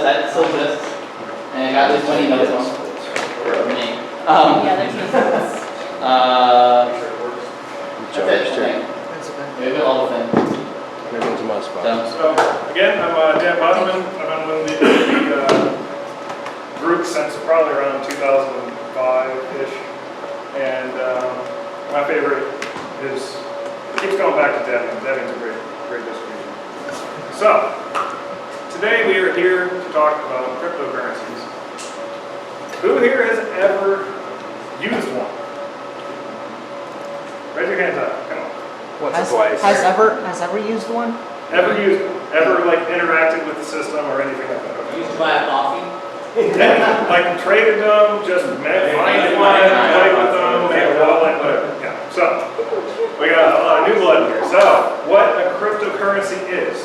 website still exists, and I got at least one email from me. Yeah, there's no sense. That's it, I think. Maybe all the things. Maybe into my spot. So, again, I'm Dan Bidleman. I've been with the group since probably around 2005-ish. And my favorite is, it keeps going back to Debian. Debian's a great distribution. So, today we are here to talk about cryptocurrencies. Who here has ever used one? Raise your hands up, come on. What's twice? Has ever used one? Ever used them? Ever like interacted with the system or anything like that? Okay. Used to buy a coffee. Like traded them, just met, find one, played with them, made a wallet, whatever. Yeah. So we got a lot of new blood here. So what a cryptocurrency is,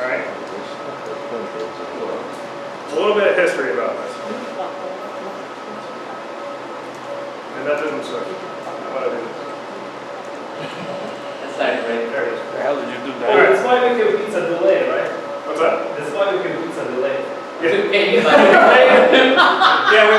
all right? A little bit of history about this. And that didn't switch. What I did. Right. There it is. How did you do All right. That's why we can pizza delay, right? What's that? That's why we can pizza delay. Yeah,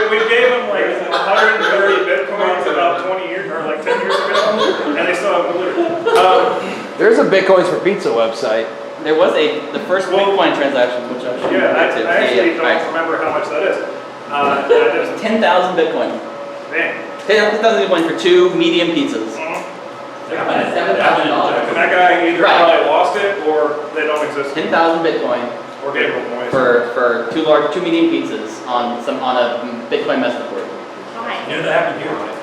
we gave them like 130 bitcoins about 20 years or like 10 years ago, and they still haven't delivered. There's a Bitcoins for Pizza website. There was the first Bitcoin transaction, which I showed you. Yeah, I actually don't remember how much that is. It was 10,000 Bitcoin. Man. 10,000 Bitcoin for 2 medium pizzas. $7,000. And that guy either probably lost it or they don't exist. 10,000 Bitcoin Or gave them away. for 2 medium pizzas on a Bitcoin message board. Why? Yeah, that happened here, right?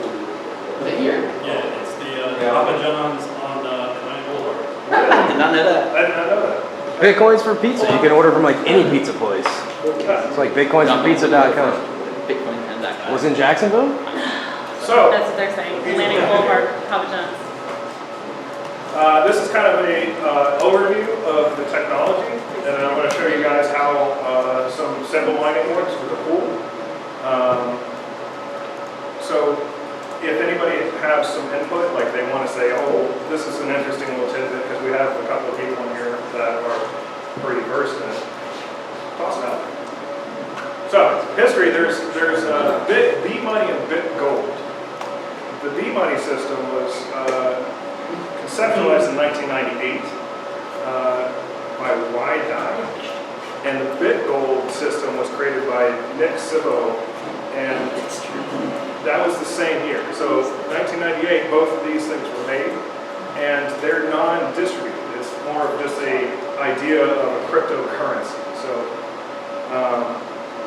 Was it here? Yeah, it's the Papa John's on the Atlantic Boulevard. I did not know that. I did not know that. Bitcoins for Pizza. You can order from like any pizza place. It's like bitcoinsforpizza.com. Bitcoin transaction. Was in Jacksonville? So, That's what they're saying. Atlantic Boulevard, Papa John's. this is kind of a overview of the technology, and I'm going to show you guys how some simple mining works with a pool. So if anybody has some input, like they want to say, oh, this is an interesting little tidbit, because we have a couple of people in here that are pretty versed in it, toss it out. So history, there's B-money and Bit-gold. The B-money system was conceptualized in 1998 by Dye, and the Bit-gold system was created by Nick Szabo, and that was the same year. So 1998, both of these things were made, and they're non-distributed. It's more of just a idea of a cryptocurrency. So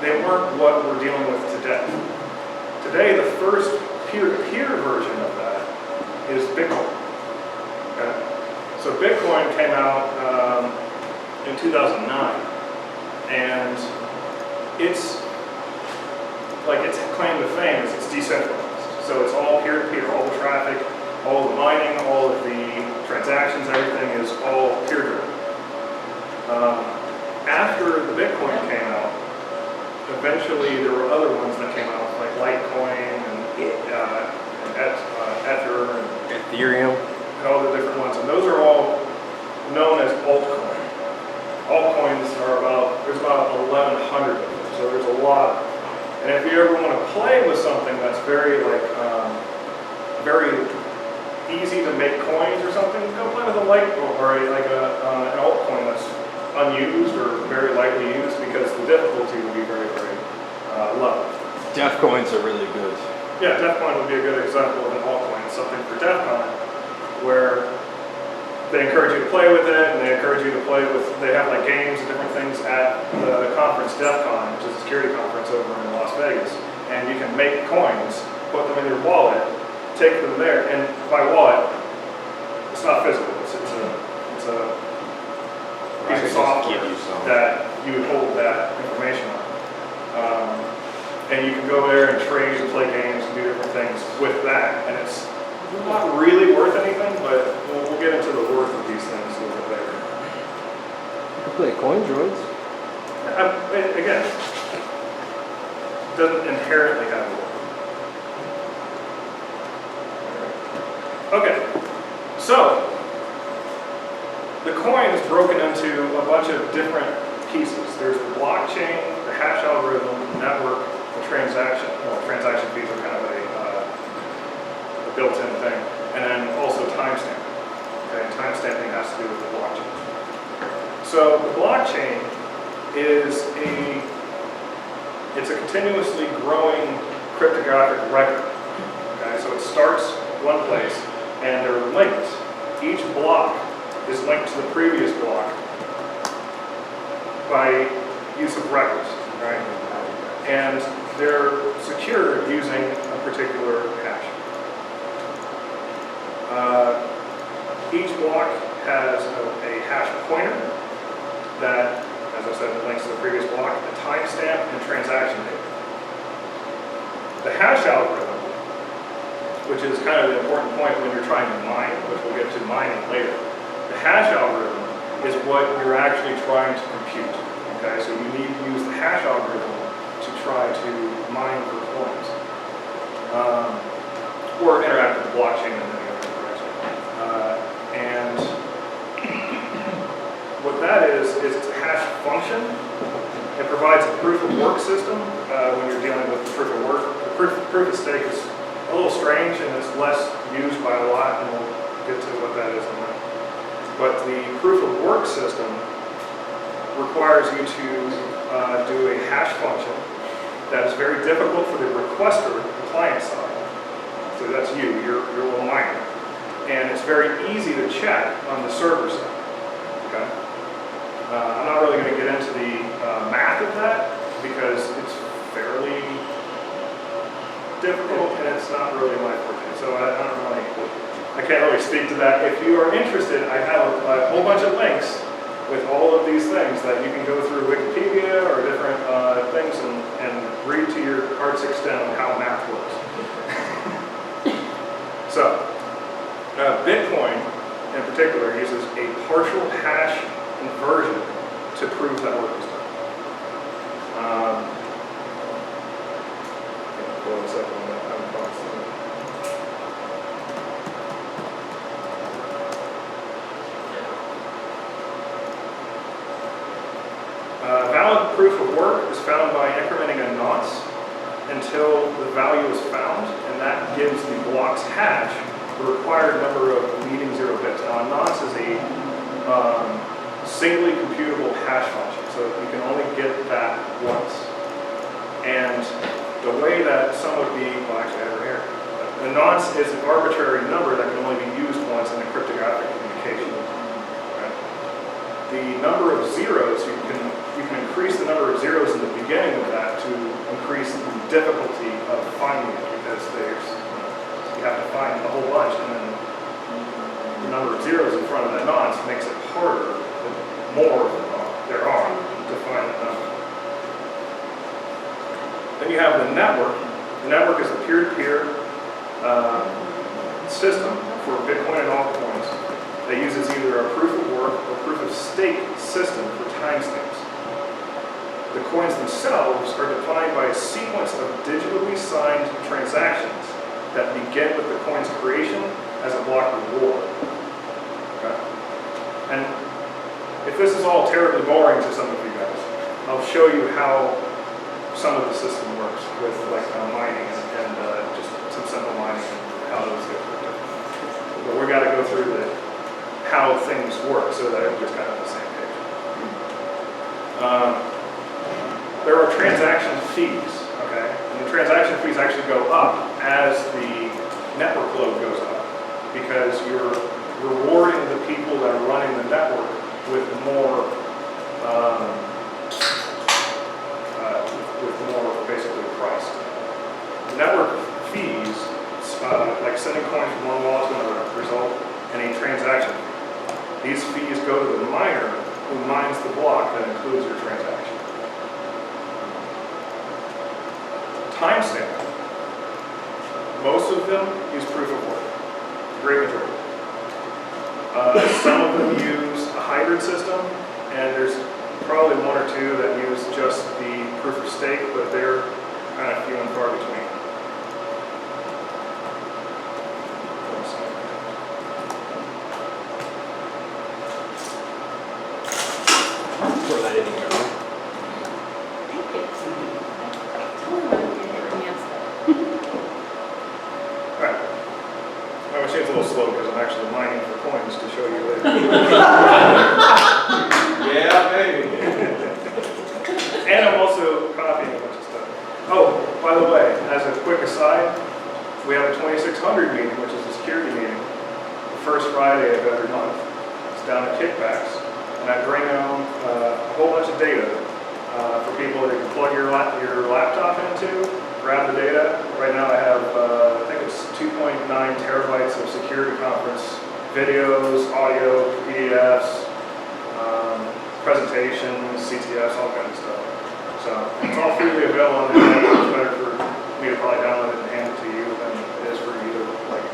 they weren't what we're dealing with today. Today, the first peer-to-peer version of that is Bitcoin. Okay? So Bitcoin came out in 2009, and its claim to fame is it's decentralized. So it's all peer-to-peer, all the traffic, all the mining, all of the transactions, everything is all peer-driven. After the Bitcoin came out, eventually there were other ones that came out, like Litecoin and Ether and Ethereum. all the different ones, and those are all known as altcoins. Altcoins are there's about 1,100 of them, so there's a lot. And if you ever want to play with something that's very very easy to make coins or something, go play with a Litecoin or an altcoin that's unused or very lightly used, because the difficulty will be very, very low. Def coins are really good. Yeah, DEFCON would be a good example of an altcoin. It's something for DEFCON where they encourage you to play with it, and they encourage you to play with, they have like games and different things at the conference DEFCON, which is a security conference over in Las Vegas. And you can make coins, put them in your wallet, take them there, and by wallet, it's not physical, it's a piece of software that you would hold that information on. And you can go there and trade and play games and do different things with that. And it's not really worth anything, but we'll get into the worth of these things a little bit later. You play coin droids? Again, doesn't inherently have a worth. Okay, so the coin is broken into a bunch of different pieces. There's the blockchain, the transaction fees are kind of a built-in thing. And then also timestamp. Okay, timestamping has to do with the blockchain. So the blockchain is it's a continuously growing cryptographic record. Okay, so it starts one place and they're linked. Each block is linked to the previous block by use of records, right? And they're secured using a particular hash. Each block has a hash pointer that, as I said, links to the previous block, a timestamp, and transaction date. The hash algorithm, which is kind of the important point when you're trying to mine, which we'll get to mining later. The hash algorithm is what you're actually trying to compute. Okay, so you need to use the hash algorithm to try to mine for coins, or interact with the blockchain in any other direction. And what that is it's a hash function. It provides a proof of work system when you're dealing with the proof of work. The proof of stake is a little strange and it's less used by a lot, and we'll get to what that is in a minute. But the proof of work system requires you to do a hash function that is very difficult for the requester, the client side. So that's you, your little miner. And it's very easy to check on the server side. Okay? I'm not really going to get into the math of that because it's fairly difficult and it's not really my forte. So I can't really speak to that. If you are interested, I have a whole bunch of links with all of these things that you can go through Wikipedia or different things and read to your heart's extent on how math works. So, Bitcoin in particular uses a partial hash inversion to prove that work is done. Hold on a second, I haven't thought through. Valid proof of work is found by incrementing a nonce until the value is found, and that gives the block's hash the required number of leading 0 bits. Now, a nonce is a singly computable hash function, so you can only get that once. And the way that some would be, well, actually, I have it here. A nonce is an arbitrary number that can only be used once in a cryptographic communication. The number of zeros, you can increase the number of zeros in the beginning of that to increase the difficulty of finding it, because you have to find a whole bunch, and then the number of zeros in front of that nonce makes it harder the more there are to find that number. Then you have the network. The network is a peer-to-peer system for Bitcoin and altcoins that uses either a proof of work or proof of stake system for timestamps. The coins themselves are defined by a sequence of digitally signed transactions that begin with the coin's creation as a block reward. Okay? And if this is all terribly boring to some of you guys, I'll show you how some of the system works with like mining and just some simple mining and how those get worked. But we got to go through how things work so that everybody's kind of on the same page. There are transaction fees, okay? And the transaction fees actually go up as the network load goes up because you're rewarding the people that are running the network with more basically priced. Network fees, like sending coins from one wallet to another, result in a transaction fee. These fees go to the miner who mines the block that includes your transaction. Timestamp. Most of them use proof of work. Great majority. Some of them use a hybrid system, and there's probably one or two that use just the proof of stake, but they're kind of few and far between. Throw that in here. I'm actually mining for coins to show you later. Yeah, baby. And I'm also copying a bunch of stuff. Oh, by the way, as a quick aside, we have a 2600 meeting, which is a security meeting, the first Friday of every month. It's down at Kickbacks, and I bring home a whole bunch of data for people that you can plug your laptop into, grab the data. Right now I have, I think it's 2.9 terabytes of security conference videos, audio, PDFs, presentations, CTFs, all kinds of stuff. So it's all freely available on the internet. It's better for me to probably download it and hand it to you than it is for you to like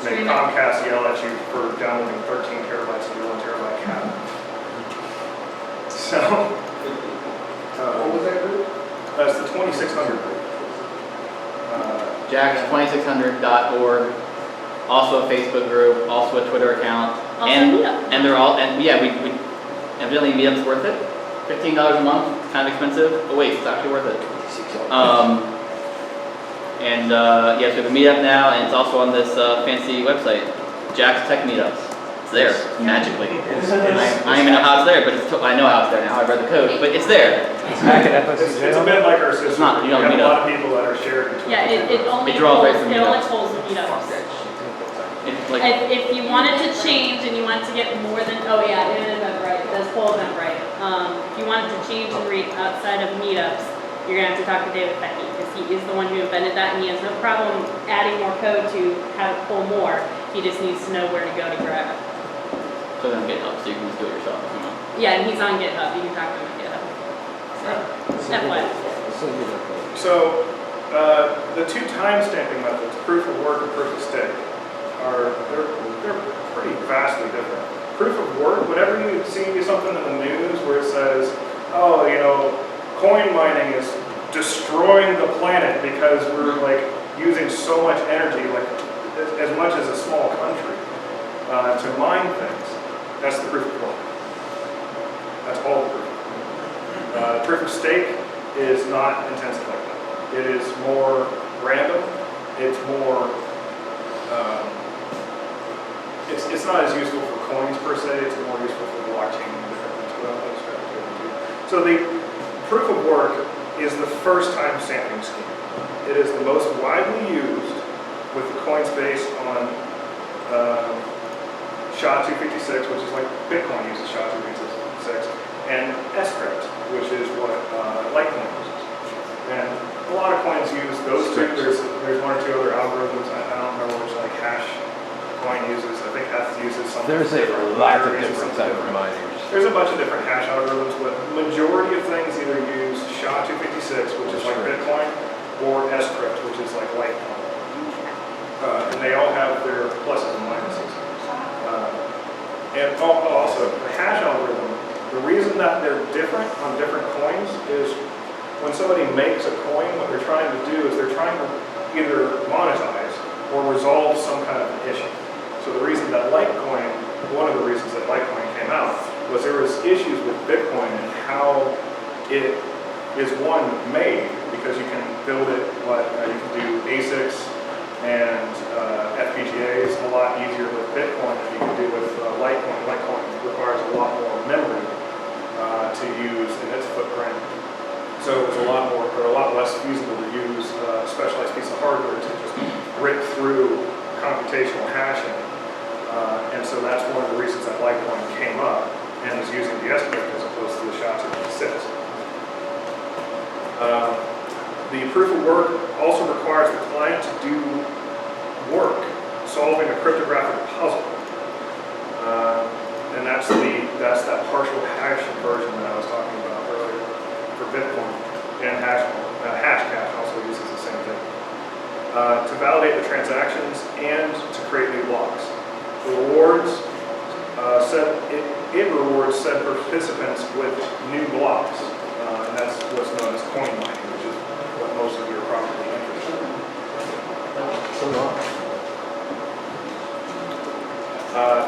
make Stream it. Comcast yell at you for downloading 13 terabytes of your 1 terabyte cap. So What was that group? that's the 2600 group. Jax2600.org. Also a Facebook group, also a Twitter account. Also and Meetup. and they're all, and yeah, we evidently Meetup's worth it. $15 a month, kind of expensive, but wait, it's actually worth it. And yes, we have a Meetup now, and it's also on this fancy website, Jax Tech Meetups. It's there, magically. I don't even know how it's there, but I know how it's there now. I read the code, but it's there. Back at It's a FSCJ. bit like our system. It's not, you We don't have meet a lot up. of people that are shared between. Yeah, it only It draws right pulls, from it only Meetups. pulls the meetups. It's like, If you wanted to change and you wanted to get more than, oh yeah, it is Eventbrite, it does pull Eventbrite. If you wanted to change and read outside of meetups, you're gonna have to talk to David Fecky, because he is the one who invented that, and he has no problem adding more code to have it pull more. He just needs to know where to go to grab it. so then GitHub, so you can just do it yourself if you want. Yeah, and he's on GitHub, you can talk to him on GitHub. So, FYI. So the two timestamping methods, proof of work and proof of stake, they're pretty vastly different. Proof of work, whenever you see something in the news where it says, oh, you know, coin mining is destroying the planet because we're like using so much energy, like as much as a small country, to mine things, that's the proof of work. That's all the proof. Proof of stake is not intensive like that. It is more random. It's more. It's not as useful for coins per se. It's more useful for blockchain and different things. But I'll describe it to you. So the proof of work is the first time stamping scheme. It is the most widely used with the coins based on SHA-256, which is like Bitcoin uses SHA-256, and Scrypt, which is what Litecoin uses. And a lot of coins use those two. There's one or two other algorithms. I don't remember which like hash coin uses. I think F uses something. There's a lot of different type of miners. There's a bunch of different hash algorithms, but the majority of things either use SHA-256, which is like Bitcoin, or Scrypt, which is like Litecoin. And they all have their pluses and minuses. And also, the hash algorithm, the reason that they're different on different coins is when somebody makes a coin, what they're trying to do is they're trying to either monetize or resolve some kind of an issue. So the reason that Litecoin, one of the reasons that Litecoin came out was there was issues with Bitcoin and how it is one made, because you can build it, you can do ASICs and FPGAs a lot easier with Bitcoin than you can do with Litecoin. Litecoin requires a lot more memory to use in its footprint. So it was a lot less feasible to use a specialized piece of hardware to just rip through computational hashing. And so that's one of the reasons that Litecoin came up and is using the Scrypt as opposed to the SHA-256. The proof of work also requires the client to do work solving a cryptographic puzzle. And that's that partial hash version that I was talking about earlier for Bitcoin. And Hashcash also uses the same thing. To validate the transactions and to create new blocks. The rewards it rewards said participants with new blocks. And that's what's known as coin mining, which is what most of you are probably interested in.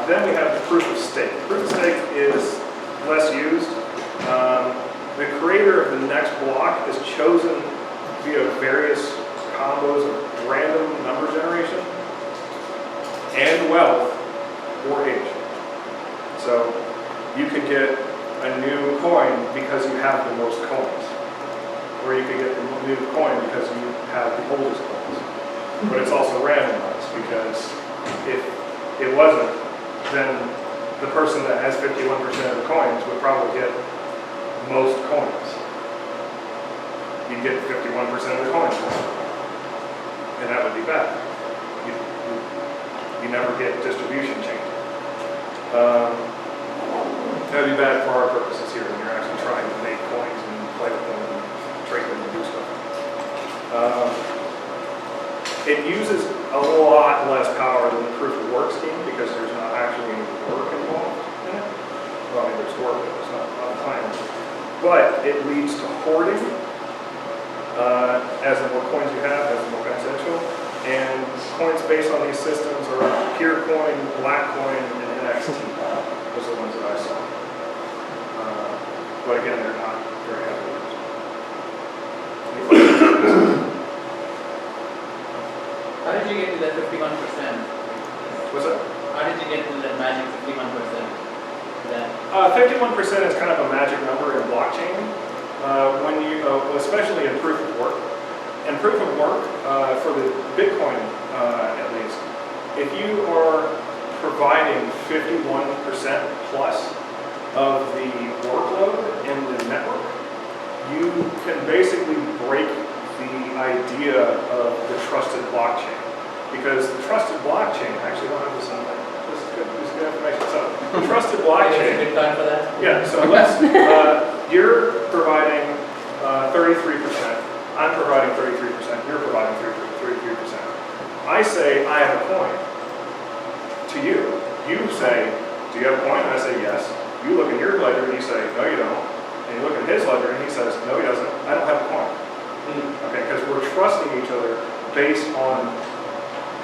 Then we have the proof of stake. Proof of stake is less used. The creator of the next block is chosen via various combos of random number generation and wealth or age. So you could get a new coin because you have the most coins. Or you could get a new coin because you have the oldest coins. But it's also randomized because if it wasn't, then the person that has 51% of the coins would probably get most coins. You'd get 51% of the coins. And that would be bad. You never get distribution change. That would be bad for our purposes here when you're actually trying to make coins and play with them and trade them and do stuff. It uses a lot less power than the proof of work scheme because there's not actually any work involved in it. Well, I mean, there's work, but there's not a lot of time. But it leads to hoarding. As the more coins you have, as the more beneficial. And coins based on these systems are pure coin, black coin, and NXT. Those are the ones that I saw. But again, they're not very heavily used. Any questions? How did you get to that 51%? What's that? How did you get to that magic 51%? That 51% is kind of a magic number in blockchain. When you, especially in proof of work. In proof of work, for the Bitcoin at least, if you are providing 51% plus of the workload in the network, you can basically break the idea of the trusted blockchain. Because the trusted blockchain, I actually don't have this on there. This is good information. So, the trusted blockchain. good time for that? Yeah, so let's, you're providing 33%, I'm providing 33%, you're providing 33%. I say, I have a coin. To you, you say, do you have a coin? And I say, yes. You look at your ledger and you say, no you don't. And you look at his ledger and he says, no he doesn't, I don't have a coin. Okay, because we're trusting each other based on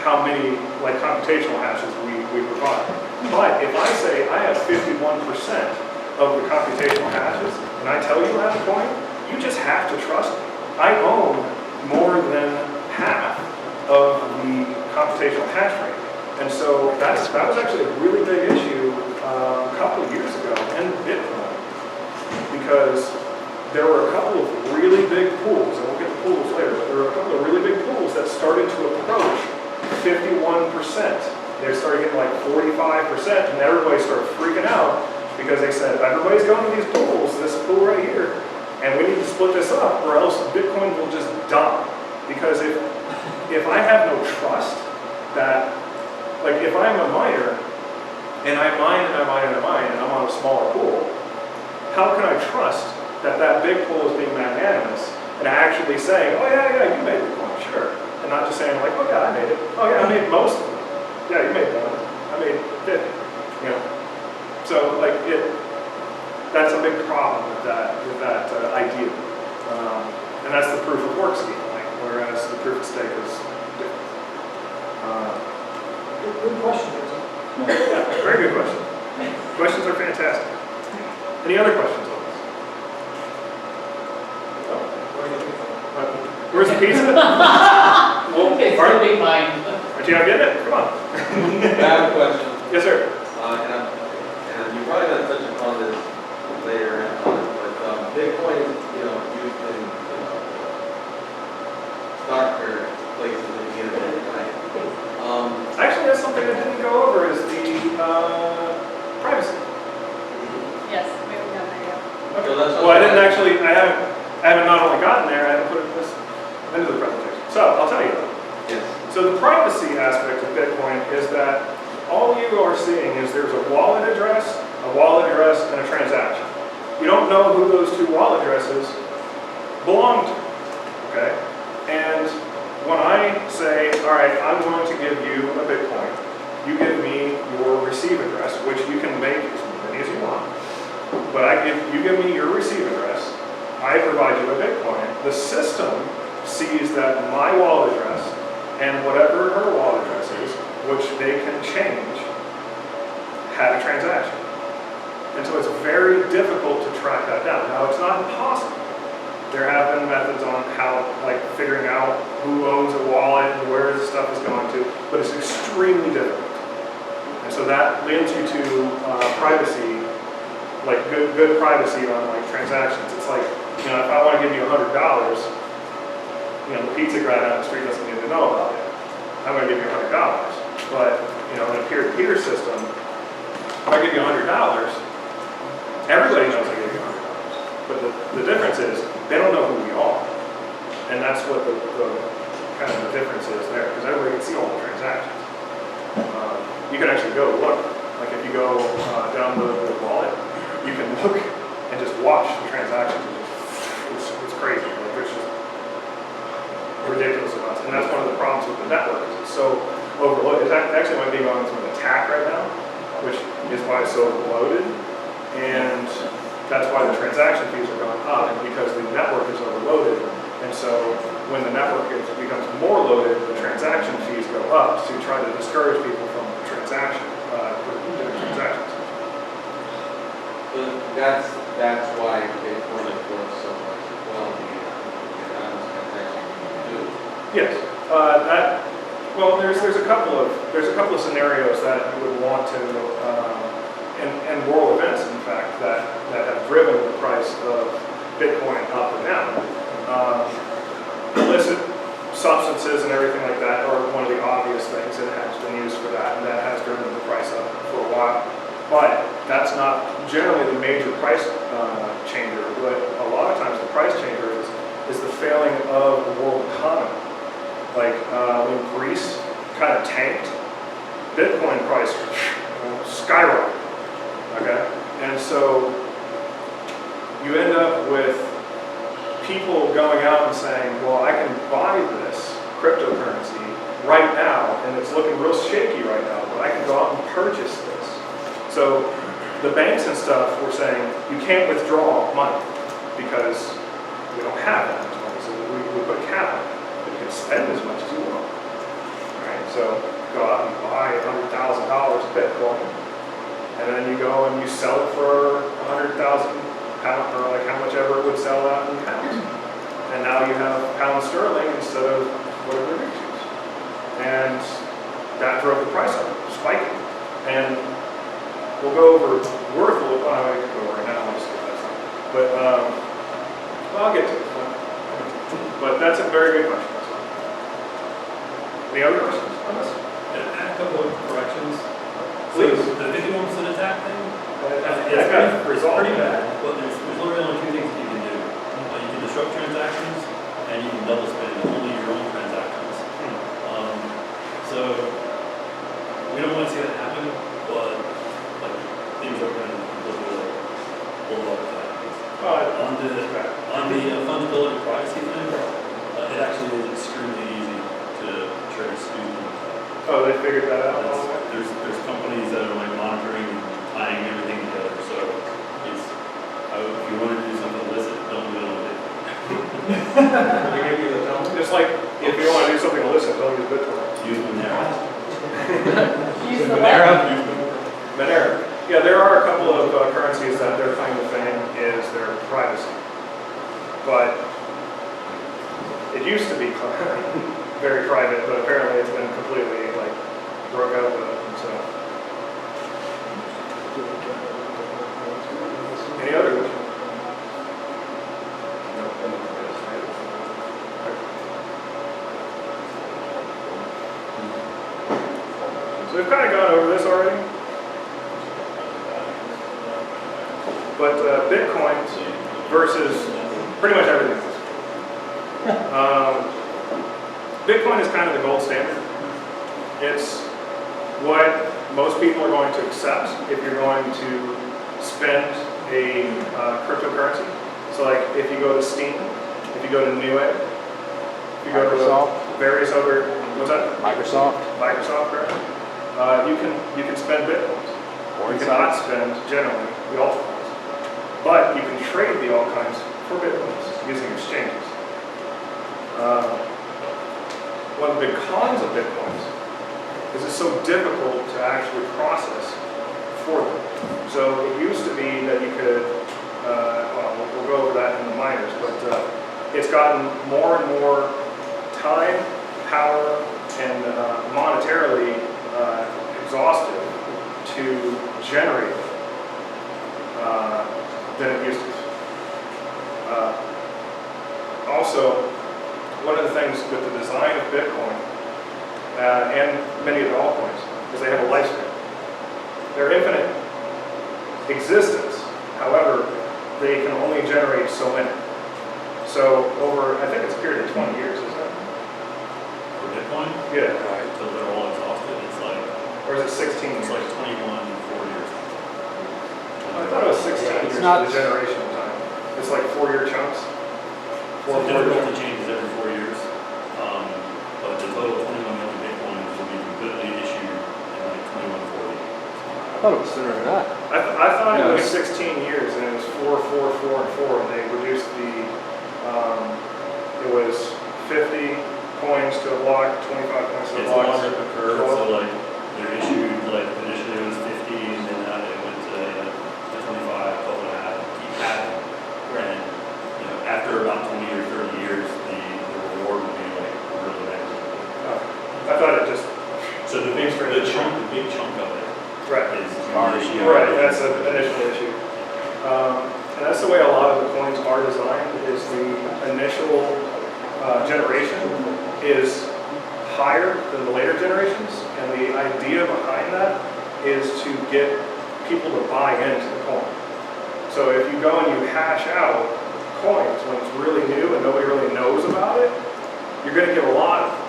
how many like computational hashes we provide. But if I say I have 51% of the computational hashes, and I tell you I have a coin, you just have to trust me. I own more than half of the computational hash rate. And so that was actually a really big issue a couple of years ago in Bidleman, because there were a couple of really big pools, and we'll get to pools later, but there were a couple of really big pools that started to approach 51%. They started getting like 45%, and everybody started freaking out because they said, everybody's going to these pools, this pool right here, and we need to split this up or else Bitcoin will just die. Because if I have no trust that, like if I'm a miner, and I mine and I mine and I mine, and I'm on a smaller pool, how can I trust that that big pool is being magnanimous and actually saying, oh yeah, you made Bitcoin, sure. And not just saying like, oh yeah, I made it. Oh yeah, I made most of it. Yeah, you made one. I made 50. You know. So like that's a big problem with that idea. And that's the proof of work scheme, like, whereas the proof of stake is different. Good question. Yeah, very good question. Questions are fantastic. Any other questions on this? Oh. Where's the pizza? Well, it's aren't still being mine. you not getting it? Come on. I have a question. Yes, sir. And you're probably going to touch upon this later on, but Bitcoin is, used in, stock or places in the internet, right? Actually, that's something I didn't go over is the privacy. Yes, we haven't done that yet. Okay. So that's Well, I didn't actually, I haven't not only gotten there, I haven't put this into the presentation. So, I'll tell you. Yes. So the privacy aspect of Bitcoin is that all you are seeing is there's a wallet address, and a transaction. You don't know who those two wallet addresses belong to, okay? And when I say, all right, I'm going to give you a Bitcoin, you give me your receive address, which you can make as many as you want, but you give me your receive address, I provide you a Bitcoin. The system sees that my wallet address and whatever her wallet address is, which they can change, had a transaction. And so it's very difficult to track that down. Now, it's not impossible. There have been methods on how, like figuring out who owns a wallet and where the stuff is going to, but it's extremely difficult. And so that lends you to privacy, like good privacy on like transactions. It's like, you know, if I want to give you $100, you know, the pizza guy down the street doesn't need to know about it. I'm going to give you $100. But, you know, in a peer-to-peer system, if I give you $100, everybody knows I gave you $100. But the difference is, they don't know who we are. And that's what the kind of the difference is there, because everybody can see all the transactions. You can actually go look, like if you go down the wallet, you can look and just watch the transactions. It's crazy. Like, there's just ridiculous amounts. And that's one of the problems with the network. Is it's so overloaded. It actually might be going through an attack right now, which is why it's so overloaded. And that's why the transaction fees are going up, because the network is overloaded. And so when the network becomes more loaded, the transaction fees go up to try to discourage people from transactions. But that's why Bitcoin is worth so much as well. Yes. Well, there's a couple of scenarios that you would want to, and world events, in fact, that have driven the price of Bitcoin up and down. Illicit substances and everything like that are one of the obvious things that has been used for that, and that has driven the price up for a while. But that's not generally the major price changer. But a lot of times the price changer is the failing of the world economy. Like when Greece kind of tanked, Bitcoin price skyrocketed. Okay, and so you end up with people going out and saying, well, I can buy this cryptocurrency right now, and it's looking real shaky right now, but I can go out and purchase this. So the banks and stuff were saying, you can't withdraw money because we don't have that much money, so we put a cap on it. But you can spend as much as you want. All right, so go out and buy $100,000 of Bitcoin, and then you go and you sell it for 100,000 pounds, or like how much ever it would sell out in pounds. And now you have pound sterling instead of whatever they choose. And that drove the price up, spiking. And we'll go over worth a little, I can go right now, I'll just get that stuff. But I'll get to it. But that's a very good question. Any other questions on this? Add a couple of corrections. Please. So the 51% attack thing, It's pretty bad, but there's literally only two things that you can do. You can disrupt transactions, and you can double spend only your own transactions. So we don't want to see that happen, but like things are going to completely blow up if that happens. On the fundability privacy thing, it actually is extremely easy to trace using. Oh, they figured that out? There's companies that are like monitoring and tying everything together, so it's, if you want to do something illicit, don't do it on it. They give you the number. Just like if you want to do something illicit, don't use Bitcoin. Use Monero. Use the Monero. Yeah, there are a couple of currencies that their claim to fame is their privacy. But it used to be very private, but apparently it's been completely like broke out with it. So, any other questions? So we've kind of gone over this already. But Bitcoin versus pretty much everything else. Bitcoin is kind of the gold standard. It's what most people are going to accept if you're going to spend a cryptocurrency. So like if you go to Steam, if you go to Newegg, if you go to various other, what's that? Microsoft, right? You can spend Bitcoins. Or you cannot spend generally the altcoins. But you can trade the altcoins for Bitcoins using exchanges. One of the big cons of Bitcoins is it's so difficult to actually process for them. So it used to be that you could, we'll go over that in the miners, but it's gotten more and more time, power, and monetarily exhaustive to generate than it used to. Also, one of the things with the design of Bitcoin and many of the altcoins is they have a lifespan. They're infinite existence. However, they can only generate so many. So over, I think it's a period of 20 years, isn't it? For Bitcoin, Yeah. so they're all exhausted, it's like, Or is it 16 it's years? like 21, 4 years. I thought it was 16 years not- for the generational time. It's like 4-year chunks. So difficulty changes every 4 years, but the total 21 million Bitcoins will be completely issued in like 2140. I thought it was sooner than that. I thought No, it was it's- 16 years, and it was 4, 4, 4, and 4, and they reduced it was 50 coins to a block, 25 coins to a It's block. longer up the curve, so like they're issued, like initially it was 50, and then it went to 25, 12 and a half, keep adding. And, you know, after about 20 or 30 years, the reward will be like really negligible. I thought it just, So the big chunk of it right. is Our the issue. Right, that's an initial issue. And that's the way a lot of the coins are designed, is the initial generation is higher than the later generations, and the idea behind that is to get people to buy into the coin. So if you go and you hash out coins when it's really new and nobody really knows about it, you're going to get a lot of them.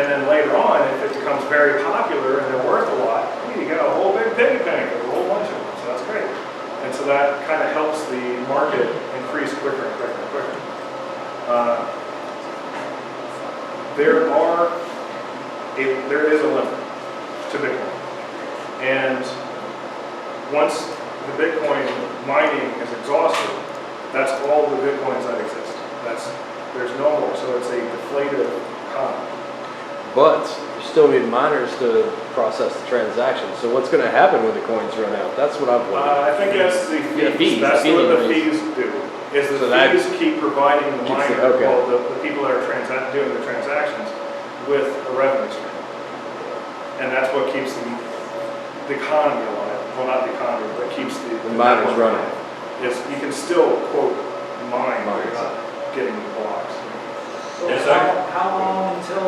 And then later on, if it becomes very popular and they're worth a lot, you get a whole big piggy bank of a whole bunch of them. So that's great. And so that kind of helps the market increase quicker and quicker and quicker. There is a limit to Bitcoin. And once the Bitcoin mining is exhausted, that's all the Bitcoins that exist. There's no more. So it's a deflated economy. But you still need miners to process the transactions. So what's going to happen when the coins run out? That's what I've wondered. I think that's the Yeah, fees. fees. That's Fee what the increase. fees do. Is the So that fees keep providing the keeps it- miner, okay. well, the people that are doing the transactions with a revenue stream. And that's what keeps the economy alive. Well, not the economy, but keeps the miners network running. alive. Is you can still quote mine, but you're not getting the blocks. So Yes, sir. how long until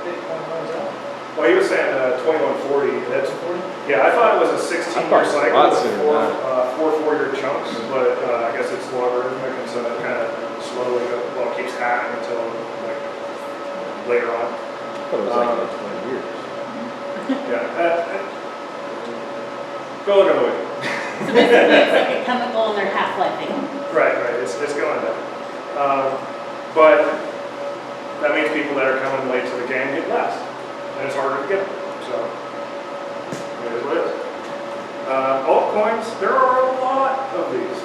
Bitcoin runs out? Well, he was saying 2140. That's 40? Yeah, I thought it was a I 16-year thought it was a cycle lot with sooner than four that. 4-4-year chunks, but I guess it's logarithmic, and so that kind of slowly keeps happening until like later on. I thought it was like 20 years. Yeah. Go look at the movie. So basically, it's like a chemical and they're half-lifing. Right. It's going down. But that means people that are coming late to the game get less, and it's harder to get them. So it is what it is. Altcoins, there are a lot of these.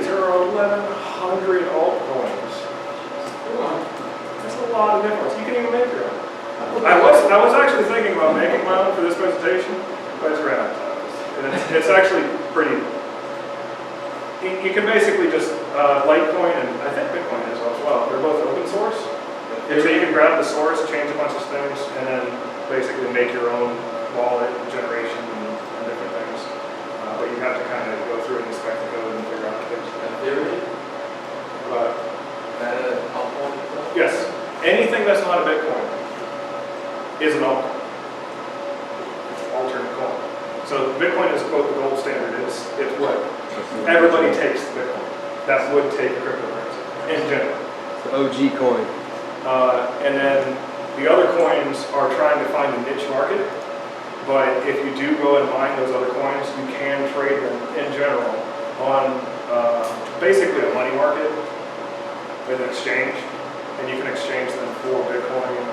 There are 1,100 altcoins. That's a lot of difference. You can even make your own. I was actually thinking about making my own for this presentation, but it's ran out of time. And it's actually pretty. You can basically just Litecoin and I think Bitcoin is as well. They're both open source. So you can grab the source, change a bunch of things, and then basically make your own wallet generation and different things. But you have to kind of go through and inspect the code and figure out things. Theory, But altcoin itself. yes, anything that's not a Bitcoin is an altcoin. Alternate coin. So Bitcoin is quote the gold standard. It's what everybody takes Bitcoin. That would take a cryptocurrency in general. It's the OG coin. And then the other coins are trying to find a niche market. But if you do go and mine those other coins, you can trade them in general on basically a money market with an exchange. And you can exchange them for Bitcoin or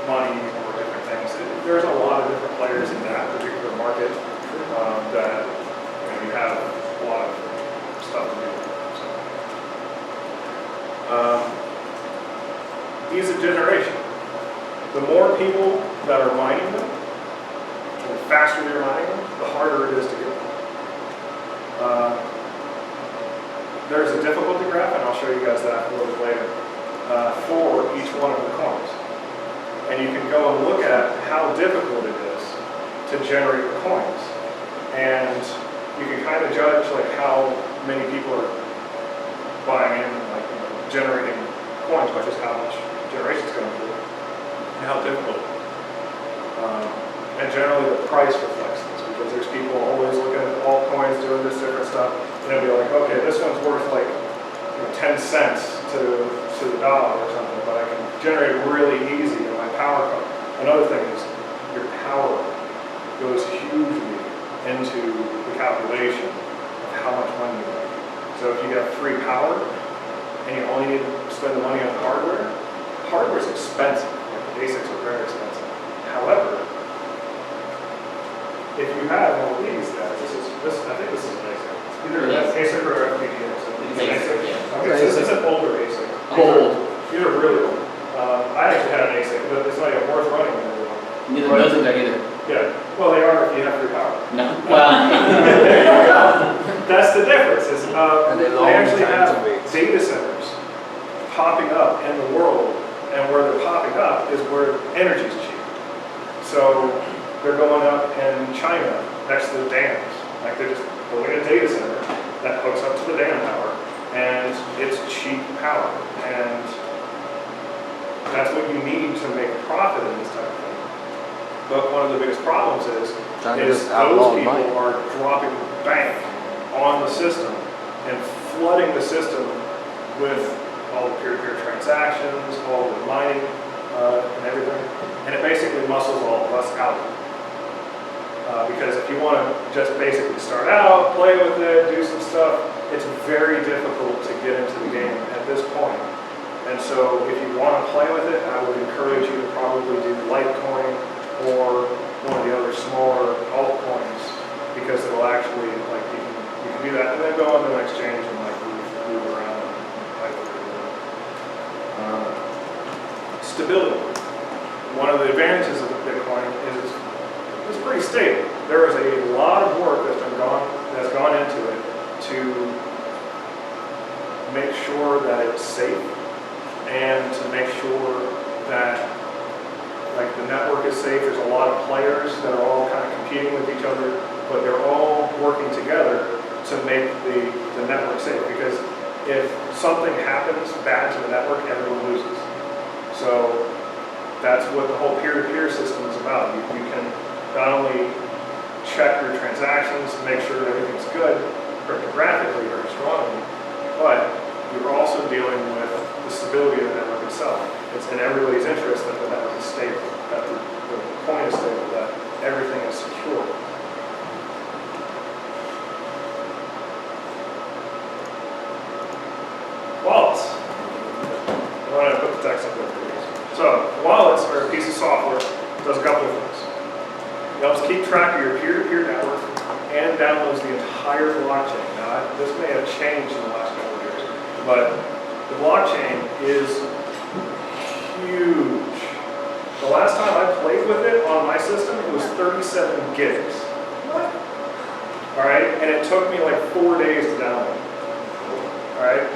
money or different things. There's a lot of different players in that particular market that you have a lot of stuff to do. So, ease of generation. The more people that are mining them, the faster they're mining them, the harder it is to get them. There's a difficulty graph, and I'll show you guys that a little bit later, for each one of the coins. And you can go and look at how difficult it is to to generate the coins. And you can kind of judge like how many people are buying in and like generating coins by just how much generation is going to be and how difficult. And generally the price reflects this because there's people always looking at altcoins doing this different stuff and they'll be like, okay, this one's worth like 10 cents to the dollar or something, but I can generate it really easy in my power card. Another thing is your power goes hugely into the calculation of how much money you make. So if you have free power and you only need to spend the money on hardware is expensive. Like the basics are very expensive. However, if you have one of these guys, I think this is an ASIC. Either an ASIC or FPGA. It's ASIC, yeah. Okay, so this is an older ASIC. Old. These are really old. I actually had an ASIC, but it's not even worth running anymore. Neither those are either. Yeah, well they are if you have free power. No. Well. There you go. That's the difference. Is they actually have time to wait. data centers popping up in the world, and where they're popping up is where energy is cheap. So they're going up in China next to the dams. Like they're just building a data center that hooks up to the dam power, and it's cheap power, and that's what you need to make a profit in this type of thing. But one of the biggest problems is those people are dropping bank on the system and flooding the system with all the peer-to-peer transactions, all the mining and everything, and it basically muscles all of us out. Because if you want to just basically start out, play with it, do some stuff, it's very difficult to get into the game at this point. And so if you want to play with it, I would encourage you to probably do Litecoin or one of the other smaller altcoins, because it'll actually, like, you can do that and then go on to an exchange and like move around and play with it. Stability. One of the advantages of Bitcoin is it's pretty stable. There is a lot of work that's gone into it to make sure that it's safe and to make sure that like the network is safe. There's a lot of players that are all kind of competing with each other, but they're all working together to make the network safe, because if something happens bad to the network, everyone loses. So that's what the whole peer-to-peer system is about. You can not only check your transactions, make sure that everything's good cryptographically or strongly, but you're also dealing with the stability of the network itself. It's in everybody's interest that the network is stable, that the coin is stable, that everything is secure. Wallets. I want to put the text up there for you. So, wallets are a piece of software that does a couple of things. It helps keep track of your peer-to-peer network and downloads the entire blockchain. Now, this may have changed in the last couple of years, but the blockchain is huge. The last time I played with it on my system, it was 37 gigs. What? All right, and it took me like 4 days to download. All right.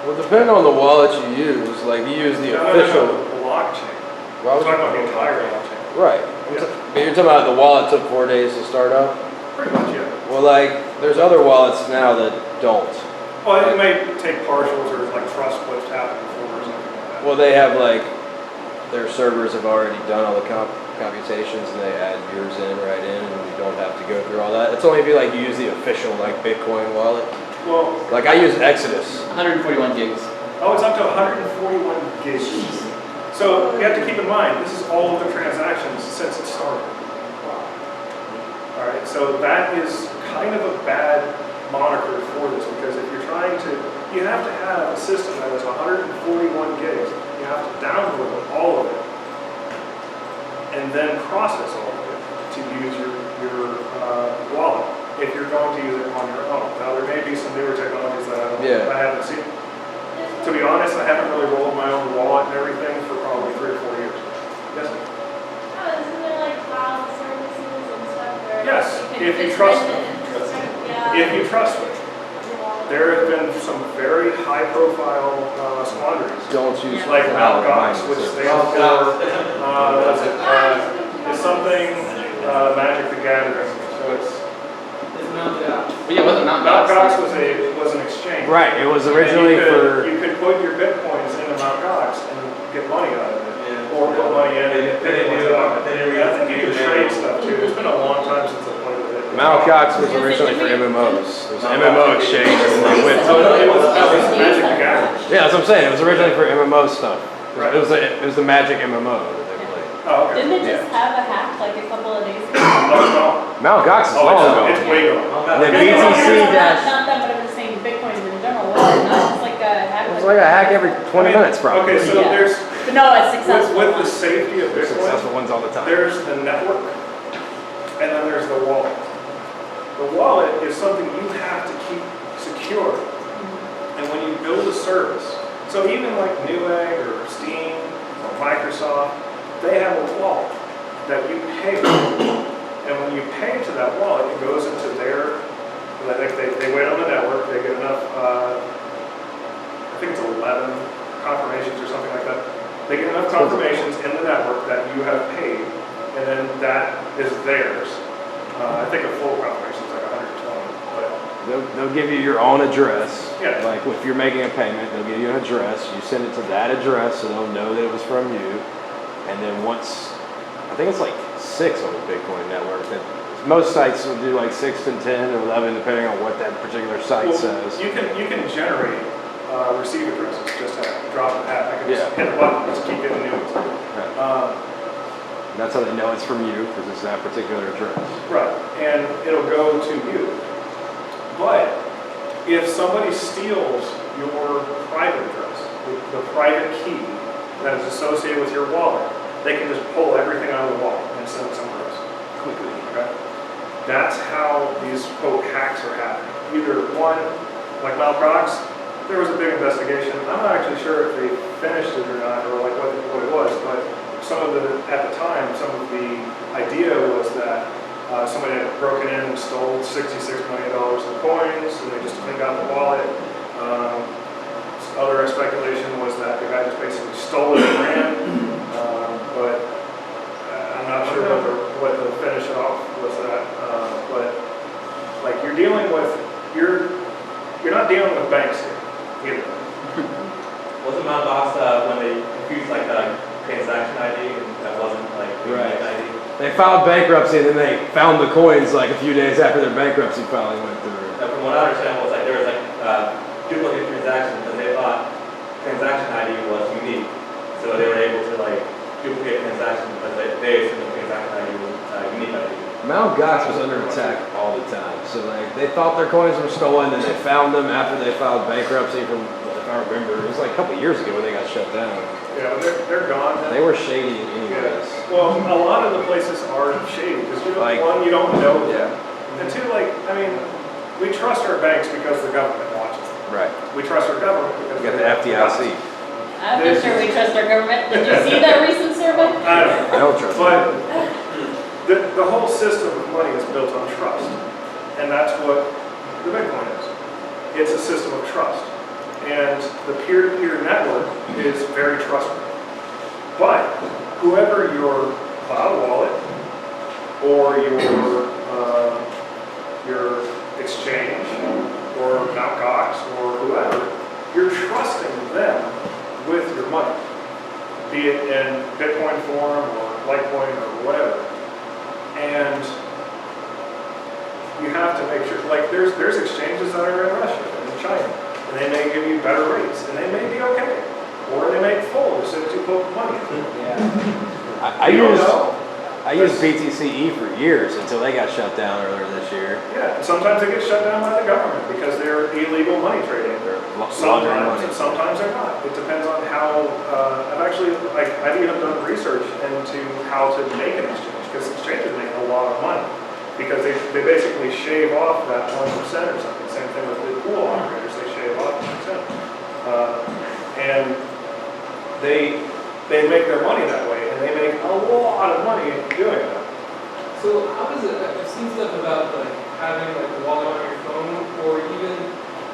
Well, depending on the wallet you use, like you use the official blockchain. Why I'm would talking you- about the entire blockchain. Right. Yeah. But you're talking about the wallet took 4 days to start up? Pretty much, yeah. Well, like, there's other wallets now that don't. Well, it may take partials or like trust splits happen before or something like that. Well, they have like, their servers have already done all the computations and they add yours in right in and you don't have to go through all that. It's only if you like use the official like Bitcoin wallet. Well, Like I use Exodus. 141 gigs. oh, it's up to 141 gigs. So you have to keep in mind, this is all of the transactions since it started. All right, so that is kind of a bad moniker for this, because if you're trying to, you have to have a system that is 141 gigs. You have to download all of it and then process all of it to use your wallet if you're going to use it on your own. Now there may be some newer technologies that I haven't seen. To be honest, I haven't really rolled my own wallet and everything for probably 3 or 4 years. Yes? Oh, isn't there like cloud services and stuff where Yes, you if can you just trust spend them. it and just- yeah. If you trust it. There have been some very high-profile squanderies, Don't use like cloud Mt. Gox, mining which service. stands for, it's something Magic the Gathering. So it's It's Mount Gox. But yeah, wasn't Mt. Mt. Gox? Gox was an exchange. Right, it was And originally for, you could put your bitcoins into Mt. Gox and get money out of it, Yeah. or put money in and get bitcoins out. They didn't I think you can trade stuff too. It's been a long time since I played with it. Mt. Gox was originally for MMOs. It was an MMO exchange, and then they went Oh, no, to, it was Magic the Gathering. yeah, that's what I'm saying, it was originally for MMO stuff. Right. It was the Magic MMO that they played. Oh, okay. Didn't they just have a hack like a couple of days ago? Oh, it's gone. Mt. Gox is Oh, long it's ago. way gone. And then No, no, no, BTC not dash, them, but I'm just saying Bitcoins in general, was it not just like a hack? it was like a hack every 20 minutes probably. Okay, so Yeah. there's, But no, it's successful. with the safety of There's successful Bitcoin, ones all the time. there's the network, and then there's the wallet. The wallet is something you have to keep secure. And when you build a service, so even like Newegg or Steam or Microsoft, they have a wallet that you pay with. And when you pay to that wallet, it goes into their, like they wait on the network, they get enough, I think it's 11 confirmations or something like that. They get enough confirmations in the network that you have paid, and then that is theirs. I think a full confirmation is like 120, but They'll give you your own address. Yeah. Like if you're making a payment, they'll give you an address. You send it to that address, so they'll know that it was from you. And then once, I think it's like 6 on the Bitcoin network. Most sites will do like 6 and 10 or 11, depending on what that particular site well, says. you can generate receive addresses. Just drop an app. I can just Yeah. hit a button, just keep getting new ones. Right. That's how they know it's from you, because it's that particular address. Right, and it'll go to you. But if somebody steals your private address, the private key that is associated with your wallet, they can just pull everything out of the wallet and send it somewhere else quickly. Okay, that's how these quote hacks are happening. Either one, like Mt. Gox, there was a big investigation. I'm not actually sure if they finished it or not, or like what it was, but some of the, at the time, some of the idea was that somebody had broken in and stole $66 million in coins, and they just cleaned out the wallet. Other speculation was that the guy just basically stole it and ran, but I'm not sure what the finish off was that. But like you're dealing with, you're not dealing with banks here either. Wasn't Mt. Gox when they confused like the transaction ID and that wasn't like the Right. ID? They filed bankruptcy and then they found the coins like a few days after their bankruptcy filing went through. From what I understand was like there was like duplicate transactions because they thought transaction ID was unique. So they were able to like duplicate transactions because they assumed the transaction ID was unique ID. Mt. Gox was under attack all the time. So like they thought their coins were stolen and they found them after they filed bankruptcy from, if I remember, it was like a couple years ago when they got shut down. Yeah, but they're gone now. They were shady anyways. Yeah. Well, a lot of the places are shady because Like- one, you don't know them. Yeah. And two, like, I mean, we trust our banks because the government watches them. Right. We trust our government because You got the FDIC. I'm not sure we trust our government. Did you see that recent survey? I don't know. I don't trust But the whole system of money is built on trust. And that's what the Bitcoin is. It's a system of trust. And the peer-to-peer network is very trustworthy. But whoever your cloud wallet or your exchange or Mt. Gox or whoever, you're trusting them with your money, be it in Bitcoin form or Litecoin or whatever. And you have to make sure, like there's exchanges that are in Russia and in China, and they may give you better rates, and they may be okay, or they may fold as soon as you put money in. I You don't used know. I used BTCE for years until they got shut down earlier this year. Yeah, and sometimes they get shut down by the government because they're illegal money trading. They're laundering Sometimes, money. and sometimes they're not. It depends on how, I've actually, like, I've even done research into how to make an exchange, because exchanges make a lot of money. Because they basically shave off that 1% or something. Same thing with the pool operators, they shave off 1%. And they make their money that way, and they make a lot of money doing that. So how does it, I've seen stuff about like having like a wallet on your phone, or even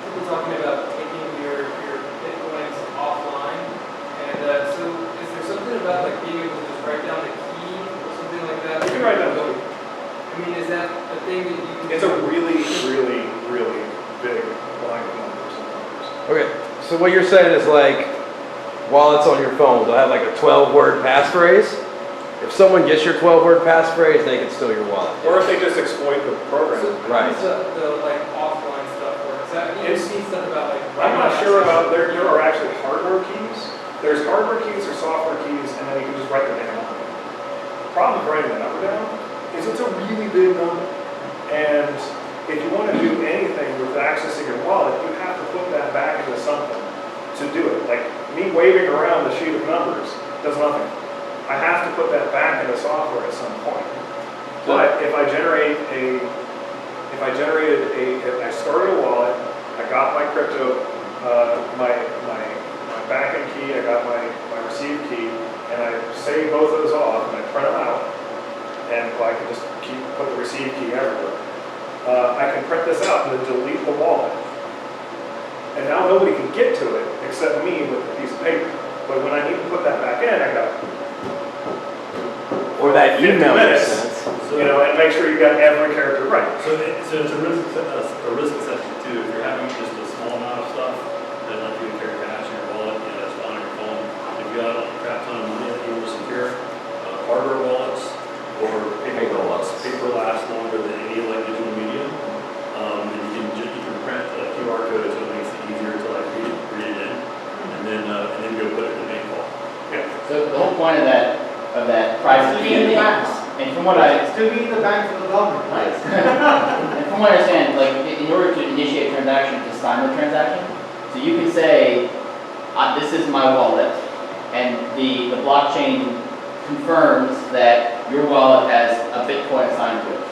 people talking about taking your Bitcoins offline. And so is there something about like being able to just write down the key or something like that? You can write down the key. really, really, really big blind numbers and numbers. Okay, so what you're saying is like, wallets on your phone, they'll have like a 12-word passphrase. If someone gets your 12-word passphrase, they can steal your wallet. Or if they just exploit the program. So Right. the like offline stuff works. That you see stuff about like. I'm not sure about, there are actually hardware keys. There's hardware keys or software keys, and then you can just write them down. The problem with writing the number down is it's a really big number. And if you want to do anything with accessing your wallet, you have to put that back into something to do it. Like me waving around the sheet of numbers does nothing. I have to put that back into software at some point. But if I generated if I started a wallet, I got my crypto, my backend key, I got my receive key, and I save both of those off and I print them out, and I can just put the receive key everywhere. I can print this out and then delete the wallet. And now nobody can get to it except me with a piece of paper. But when I need to put that back in, I got Or that 50 email minutes, sense. you know, and make sure you got every character right. So it's a risk assessment too. If you're having just a small amount of stuff, then like you carry cash in your wallet, that's fine on your phone. If you got a crap ton of money that you want to secure, hardware wallets or paper wallets. Paper lasts longer than any like digital medium. And you can print a QR code so it makes it easier to like read it in, and then go put it in the bank vault. Yeah. So the whole point of that privacy Still be in the banks. and from what I Still be in the bank for the government. Nice. And from what I understand, like in order to initiate a transaction, to sign the transaction, so you can say, this is my wallet, and the blockchain confirms that your wallet has a Bitcoin assigned to it,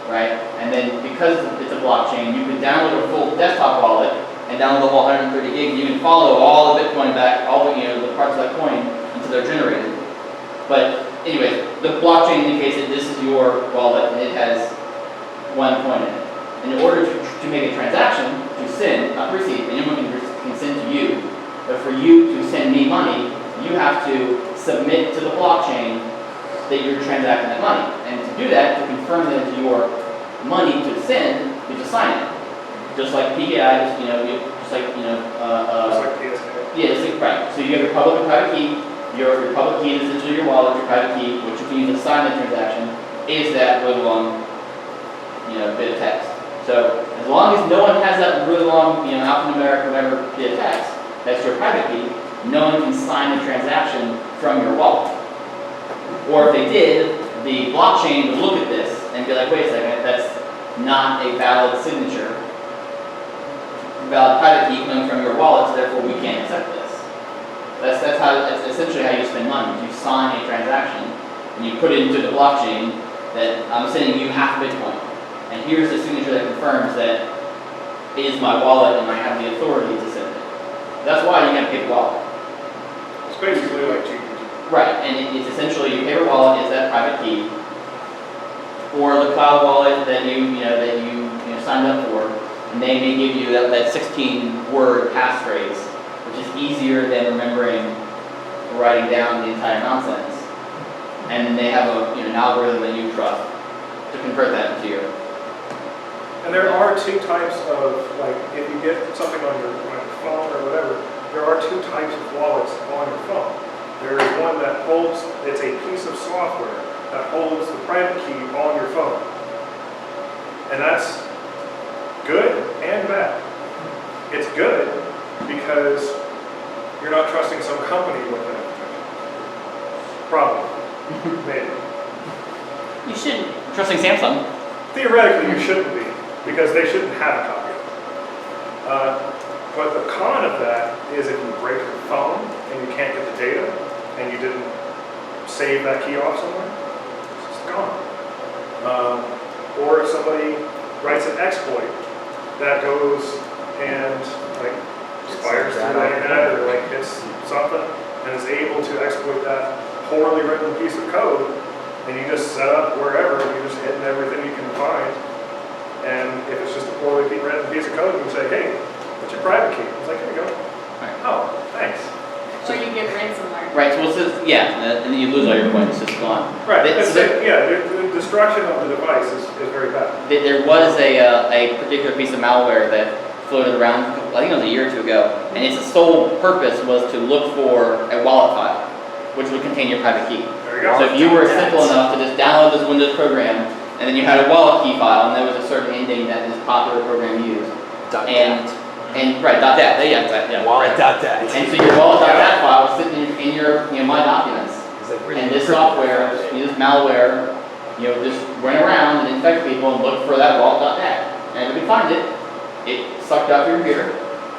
right? And then because it's a blockchain, you can download a full desktop wallet and download the whole 130 gig. You can follow all the Bitcoin back, all the the parts of that coin until they're generated. But anyway, the blockchain indicates that this is your wallet and it has one coin in it. And in order to make a transaction, to send, not to receive, anyone can send to you, but for you to send me money, you have to submit to the blockchain that you're transacting that money. And to do that, to confirm that it's your money to send, you just sign it. Just like PKI, just like PSA. yeah, it's like, right. So you have your public and private key. Your public key is essentially your wallet. Your private key, which you can use to sign the transaction, is that really long, bit of text. So as long as no one has that really long, alphanumeric whatever bit of text, that's your private key. No one can sign the transaction from your wallet. Or if they did, the blockchain would look at this and be like, wait a second, that's not a valid signature. Valid private key coming from your wallet, so therefore we can't accept this. That's essentially how you spend money. You sign a transaction and you put it into the blockchain that I'm sending you half Bitcoin. And here's the signature that confirms that it is my wallet and I have the authority to send it. That's why you have a paper wallet. It's basically like GPT. Right, and it's essentially your paper wallet is that private key, or the cloud wallet that you signed up for, and they may give you that 16-word passphrase, which is easier than remembering or writing down the entire nonsense. And then they have an algorithm that you trust to convert that into your. And there are two types of, like, if you get something on your phone or whatever, there are two types of wallets on your phone. There is one that holds, it's a piece of software that holds the private key on your phone. And that's good and bad. It's good because you're not trusting some company with that information. Probably. Maybe. You shouldn't. Trusting Samsung. Theoretically, you shouldn't be, because they shouldn't have a copy of it. But the con of that is if you break your phone and you can't get the data, and you didn't save that key off somewhere, it's just gone. Or if somebody writes an exploit that goes and expires through the internet or hits something and is able to exploit that poorly written piece of code, and you just set up wherever and you just hit everything you can find. And if it's just a poorly written piece of code, you can say, hey, what's your private key? It's like, here you go. Right. Oh, thanks. Or you give get ransomware. Right, so it's just, yeah, and then you lose all your coins, it's just gone. Right, They- it's, so there- yeah, the destruction of the device is very bad. There was a particular piece of malware that floated around, I think it was a year or two ago, and its sole purpose was to look for a wallet file, which would contain your private key. There you go. So if you were simple enough to just download this Windows program, and then you had a wallet key file, and there was a certain ending that this popular program used. And right, .dat, yeah, yeah. Wallet right. dot dat. And so your wallet.dat file was sitting in your, My Documents. And this software, this malware, just went around and infected people and looked for that wallet.dat. And if we find it, it sucked out your computer.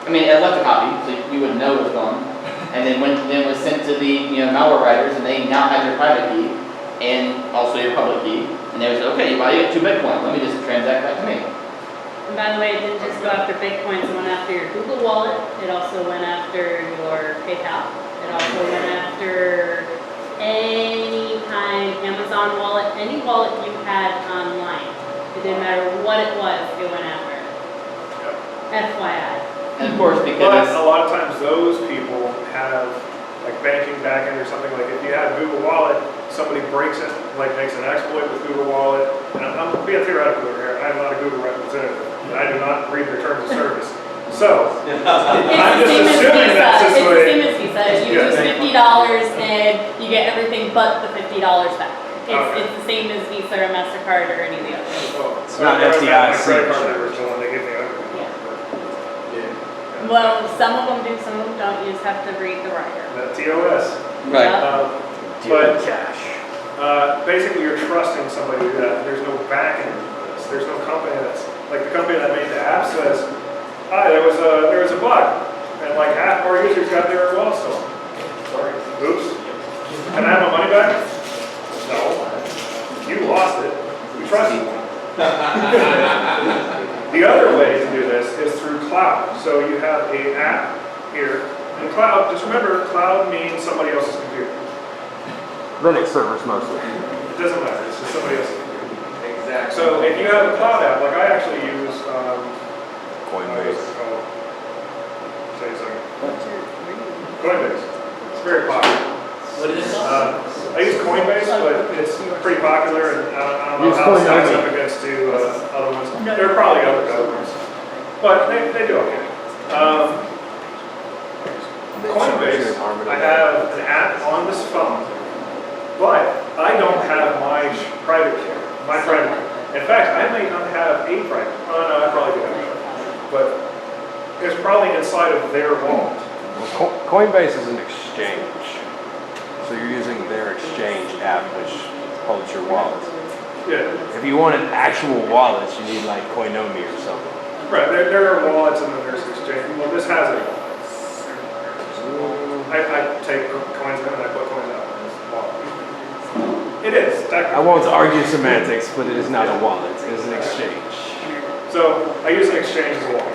I mean, it left a copy, so you wouldn't know it was gone. And then it was sent to the malware writers, and they now have your private key and also your public key. And they would say, okay, you get 2 Bitcoin. Let me just transact that to me. And by the way, it didn't just go after Bitcoins, it went after your Google Wallet, it also went after your PayPal, it also went after any kind Amazon wallet, any wallet you had online. It didn't matter what it was, it went after. FYI. And of course, But because a lot of times those people have like banking backend or something. Like if you have Google Wallet, somebody breaks it, like makes an exploit with Google Wallet. And I'm being theoretical over here. I'm not a Google representative. And I do not read their terms of service. So I'm just assuming that's this It's the way. same as Visa. You Yeah. lose $50 and you get everything but the $50 back. Okay. It's the same as Visa or MasterCard or any of the others. Well, It's not I always have my FDIC credit card insurance. numbers when they give me over. Well, some of them do, some of them don't. You just have to read the writer. The TOS. right, But cash. basically you're trusting somebody to do that. There's no backing for this. There's no company that's, like the company that made the app says, hi, there was a bug. And like half of our users got their wallet stolen. Sorry. Oops. Can I have my money back? No. You lost it. We trust you. The other way to do this is through cloud. So you have an app here. And cloud, just remember, cloud means somebody else's computer. Linux servers mostly. It doesn't matter, it's just somebody else's computer. Exactly. So if you have a cloud app, like I actually use, Coinbase. Say a second. Coinbase. It's very popular. what is it? I use Coinbase, but it's pretty popular, and I don't know Use how it stacks Coinbase. up against other ones. There are probably other ones, but they do okay. Coinbase, I have an app on this phone, but I don't have my private key. In fact, I may not have a private. Oh no, I probably do have, but it's probably inside of their wallet. Coinbase is an exchange. So you're using their exchange app, which holds your wallet. Yeah. If you wanted actual wallets, you need like Coinomi or something. Right, there are wallets and then there's exchange. Well, this has a wallet. I take coins in and I put coins out in this wallet. It is, technically. I won't argue semantics, but it is not a wallet. It is an exchange. So I use an exchange as a wallet.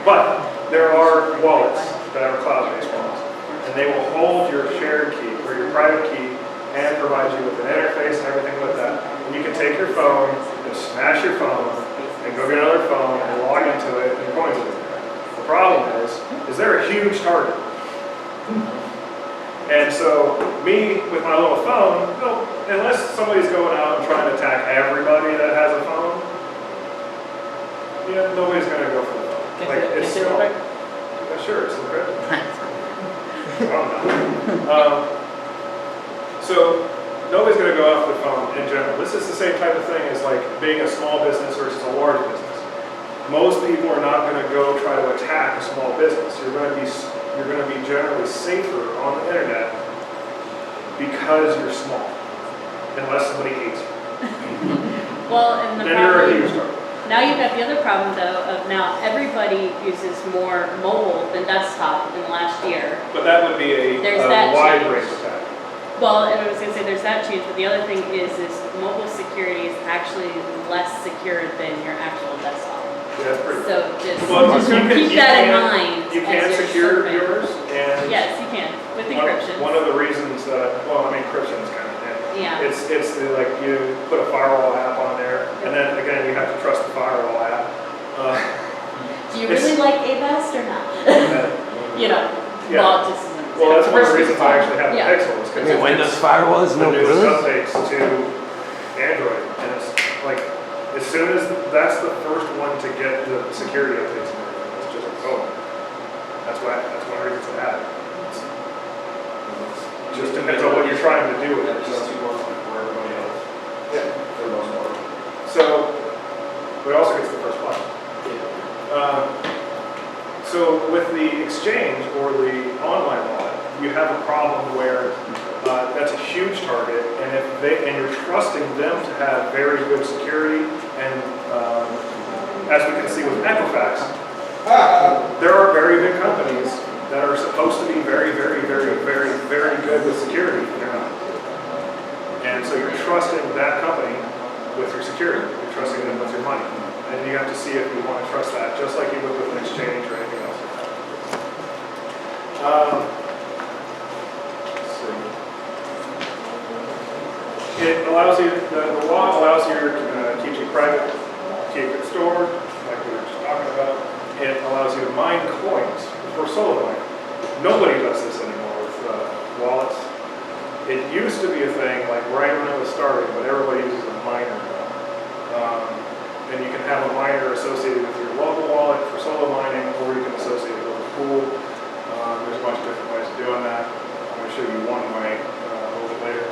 But there are wallets that are cloud-based wallets. And they will hold your shared key or your private key and provide you with an interface and everything with that. And you can take your phone and smash your phone and go get another phone and log into it and coins it. The problem is they're a huge target. And so me with my little phone, no, unless somebody's going out and trying to attack everybody that has a phone, nobody's gonna go for the phone. Like it's small. Yeah, sure, it's encrypted. So nobody's going to go off the phone in general. This is the same type of thing as like being a small business versus a large business. Most people are not going to go try to attack a small business. You're going to be generally safer on the internet because you're small, unless somebody hates you. Well, and the Then you're a problem, huge target. now you've got the other problem though of now everybody uses more mobile than desktop in the last year. But that would be a There's that wide change. range attack. Well, and I was gonna say there's that change, but the other thing is mobile security is actually less secure than your actual desktop. Yeah, that's pretty. So just You keep that in can- mind. You as can you're secure surfing. yours, and Yes, you can with encryption. One of the reasons that, well, I mean, encryption is kind of Yeah. It's the, like you put a firewall app on there, and then again you have to trust the firewall app. Do you it's- really like Avast or not? and, You know, Yeah. well, just as an Well, that's one of the reasons I actually have the Yeah. Pixel, is because Windows Firewall is the no newest good. updates to Android, and it's like, as soon as, that's the first one to get the security updates and everything, it's just, oh, that's one of the reasons I have it. It just depends on what you're trying to do with it. Just too much for everybody else, Yeah. for the most part. So, but it also gets the first flash. So with the exchange or the online wallet, you have a problem where that's a huge target, and you're trusting them to have very good security, and as we can see with Equifax, there are very big companies that are supposed to be very, very, very, very, very good with security, and they're not. And so you're trusting that company with your security, you're trusting them with your money. And you have to see if you want to trust that, just like you would with an exchange or anything else like that. Let's see. It allows you, the wallet allows you, keeps you private, keep it stored, like we were just talking about. It allows you to mine coins for solo mining. Nobody does this anymore with wallets. It used to be a thing, like right when it was starting, but everybody uses a miner now. And you can have a miner associated with your local wallet for solo mining, or you can associate it with a pool. There's a bunch of different ways of doing that. I'm going to show you one way a little bit later.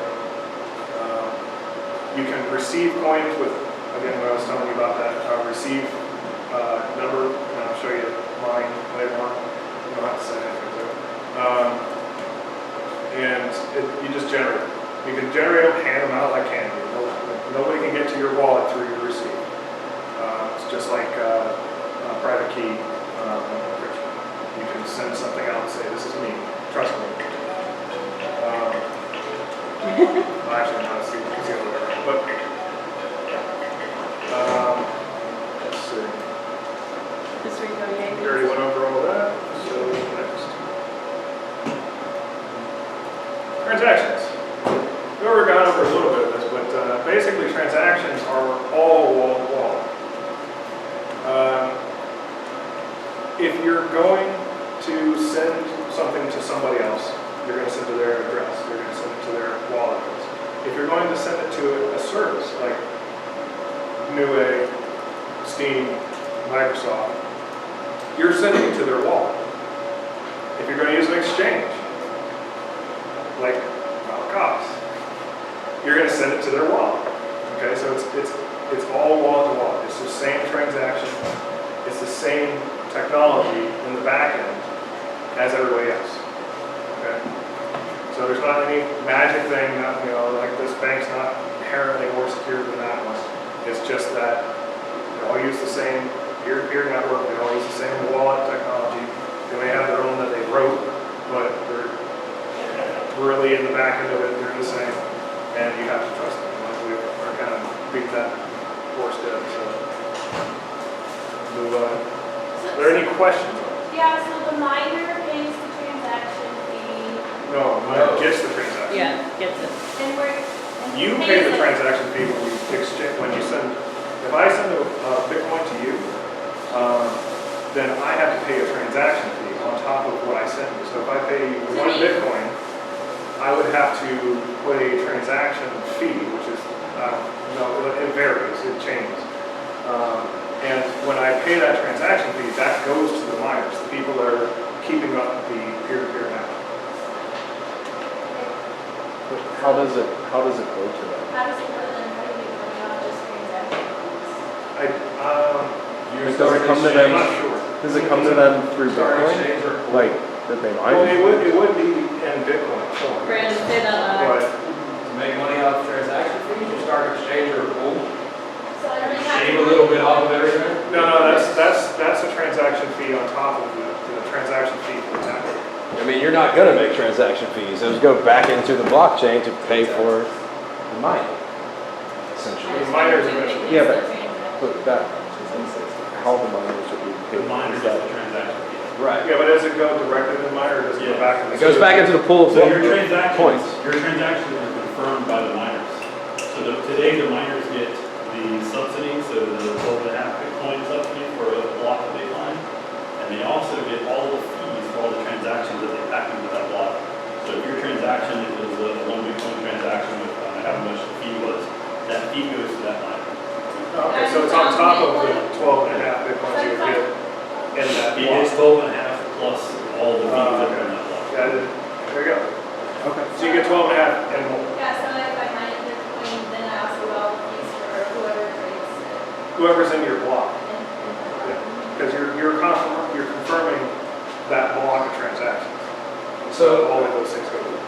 You can receive coins with, again, what I was telling you about that, receive number, and I'll show you mine later on. You don't have to say anything to it. You just generate them. You can generate them, hand them out like candy. Nobody can get to your wallet through your receipt. It's just like a private key encryption. You can send something out and say, this is me, trust me. Actually, not, it's the other way around. But, let's see. Just read how you We already went over all that, so next. Transactions. We already gone over a little bit of this, but basically transactions are all wall-to-wall. If you're going to send something to somebody else, you're going to send to their address, you're going to send it to their wallet address. If you're going to send it to a service like Newegg, Steam, Microsoft, you're sending it to their wallet. If you're going to use an exchange, like Cox, you're going to send it to their wallet. Okay, so it's all wallet to wallet. It's the same transaction. It's the same technology in the back end as everybody else. Okay, so there's not any magic thing. Not, like this bank's not inherently more secure than that one. It's just that they all use the same peer-to-peer network. They all use the same wallet technology. They may have their own that they wrote, but they're really in the back end of it. They're the same. And you have to trust them. Like we are kind of beat that horse dead. So move on. Are there any questions on it? Yeah, so the miner pays the transaction fee. No, mine gets the transaction. Yeah, gets it. And we're. You pay the transaction fee when you exchange. When you send, if I send a Bitcoin to you, then I have to pay a transaction fee on top of what I send you. So if I pay you one Bitcoin, I would have to put a transaction fee, which is, it varies, it changes. And when I pay that transaction fee, that goes to the miners, the people that are keeping up the peer-to-peer network. But how does it go to them? How does it go then? How do you make money off just transaction fees? Does it come to them? I'm not sure. Does it come to them through Start Bitcoin? exchange or Like that they mine? Well, it would be in Bitcoin. Brandon, say that loud. But to make money off transaction fees, you start an exchange or a pool, So I don't have shave to. a little bit off of everything. no, that's a transaction fee on top of the transaction fee for the network. I mean, you're not gonna make transaction fees. Those go back into the blockchain to pay for the mining, essentially. The miners eventually. Yeah, but that, how the miners are being paid. The miner is gets that- the transaction fee. Right. Yeah, but does it go directly to the miner or does it go Yeah. back to the? It goes back into the pool of So your coins. transactions are confirmed by the miners. So today the miners get the subsidy, so the 12.5 Bitcoin subsidy for a block that they find. And they also get all the fees for all the transactions that they pack into that block. it's on top of the 12 and a half Bitcoins you would get in that It block. is 12 and a half plus all the fees that are in that block. Yeah, there you go. Okay. So you get 12 and a half and more. Yeah, so if I mine Bitcoin, then I also get all the fees for whoever trades it. Whoever's in your block. And Because you're confirming that block of transactions. So- all of those things go through.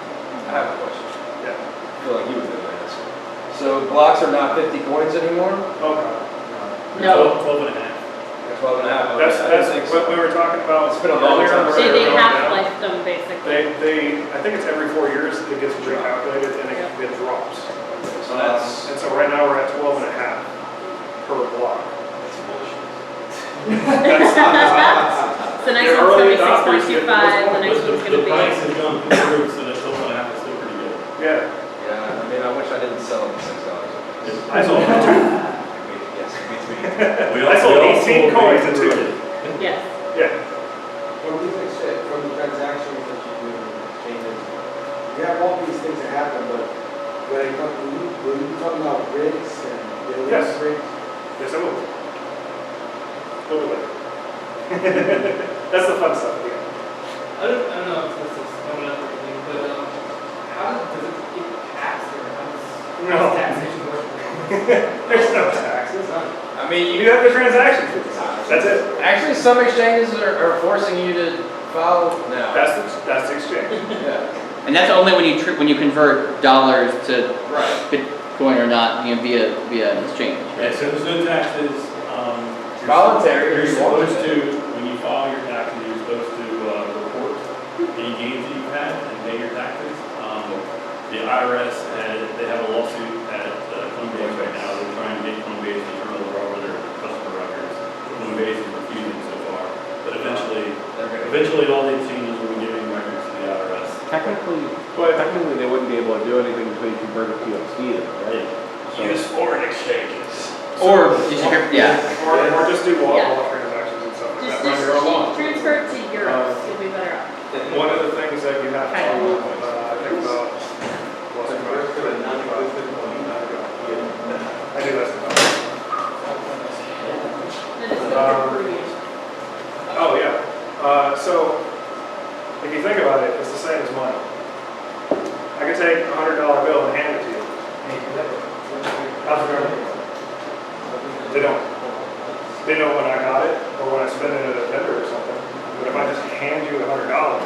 I have a question. Yeah. I feel like you would know the answer. So blocks are not 50 coins anymore? Okay. No, 12 and a half. 12 and a half. Okay, That's I didn't think so. what we were talking about. It's been a long earlier, time. where they were going down. half-lifed them basically. I think it's every 4 years it gets recalculated and it drops. So that's And so right now we're at 12 and a half per block. So next The one's gonna early be adopters 6.25, get the next But one's gonna the be. price has gone through the roof, so that 12 and a half is still pretty good. Yeah. yeah. I mean, I wish I didn't sell them $6. I sold them too. Yes, me too. I sold 18 coins at 2. Yes. Yeah. From these from the transactions that you do in exchanges, you have all these things that happen, but when it comes, when you talk about rigs and building Yes. rigs, Yes, I will. A little bit later. That's the fun stuff. Yeah. I don't know if this is coming up or anything, but how does it get taxed or how does No. taxation work? There's no taxes. I mean, You have the transactions. That's it. actually, some exchanges are forcing you to file now. That's the exchange. Yeah. And that's only when you convert dollars to Right. Bitcoin or not, via an exchange. Yeah, so there's no taxes. You're Voluntary, You're if you want supposed to. to, when you file your taxes, you're supposed to report any gains that you've had and pay your taxes. The IRS, they have a lawsuit at Coinbase right now. They're trying to get Coinbase to turn over their customer records. Coinbase is refusing so far. But eventually all the exchanges will be giving records to the IRS. Technically, they wouldn't be able to do anything until you convert it to USD, right? Use foreign exchanges. Or just yeah. Or just do Yeah. wall transactions and stuff like Just, that. Run your own law. transfer it to euros, you'll be better off. One of the things that you have to, Okay. I think about, I do that sometimes. Then it's Um, good for you. Oh, yeah. So, if you think about it, it's the same as money. I could take a $100 bill and hand it to you. How's it going? They don't. They know when I got it or when I spend it at a vendor or something. But if I just hand you $100,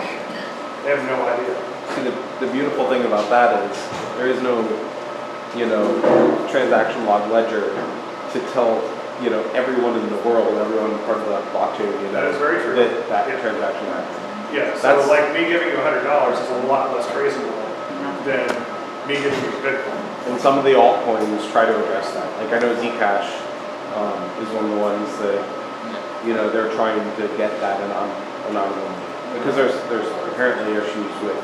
they have no idea. See, the beautiful thing about that is there is no, transaction log ledger to tell, everyone in the world, everyone part of that blockchain, That is very true. that Yeah. transaction happened. Yeah, so That's- like me giving you $100 is a lot less traceable than me giving you Bitcoin. And some of the altcoins try to address that. Like I know Zcash is one of the ones that, they're trying to get that anonymity. Because there's apparently issues with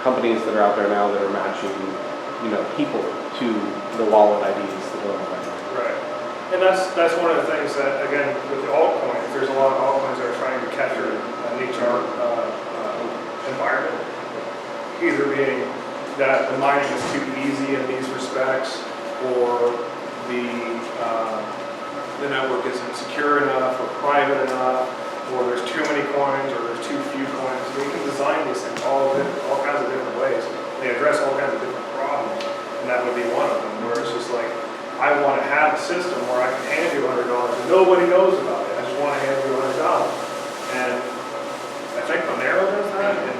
companies that are out there now that are matching, people to the wallet IDs that go on the Right. And that's one of the things that, again, with the altcoins, there's a lot of altcoins that are trying to capture a niche environment. Either being that the mining is too easy in these respects, or the network isn't secure enough or private enough, or there's too many coins, or there's too few coins. We can design these things all kinds of different ways. They address all kinds of different problems, and that would be one of them, where it's just like, I want to have a system where I can hand you $100 and nobody knows about it. I just want to hand you $100. And I think Monero does that, and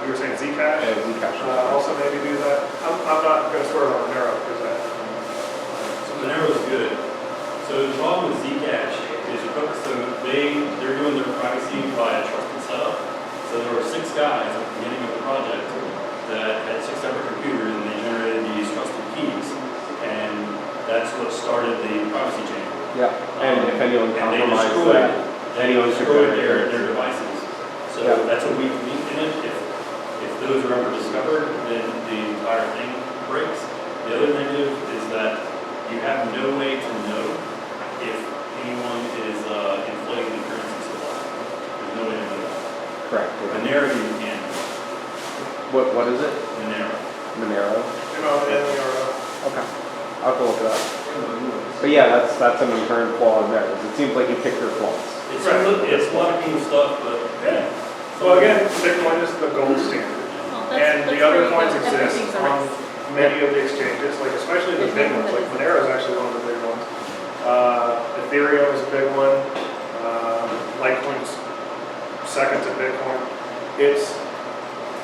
you were saying Zcash. Yeah, Zcash. Also maybe do that. I'm not going to swear on Monero because So Monero is good. So the problem with Zcash is they're doing their privacy by a trusted setup. So there were 6 guys at the beginning of the project that had 6 separate computers and they generated these trusted keys. And that's what started the privacy chain. Yeah, and if anyone And they compromised destroyed, that, anyone could destroyed generate their theirs. devices. So Yeah. that's a weak link in it. If those are ever discovered, then the entire thing breaks. The other negative is that you have no way to know if anyone is inflating the currency supply. There's no way to know that. Correct. Monero you can. What is it? Monero. Monero? M-O-N-E-R-O. Okay. I'll have to look it up. But yeah, that's an inherent flaw in there. It seems like you picked your flaws. It's, Right. it's a lot of cool stuff, but Yeah. Well, again, Bitcoin is the gold standard. Well, And the that's other where coins you go. exist Everything's a on risk. many of the exchanges, like especially the big ones, like Monero is actually one of the big ones. Ethereum is a big one. Litecoin's second to Bitcoin. It's,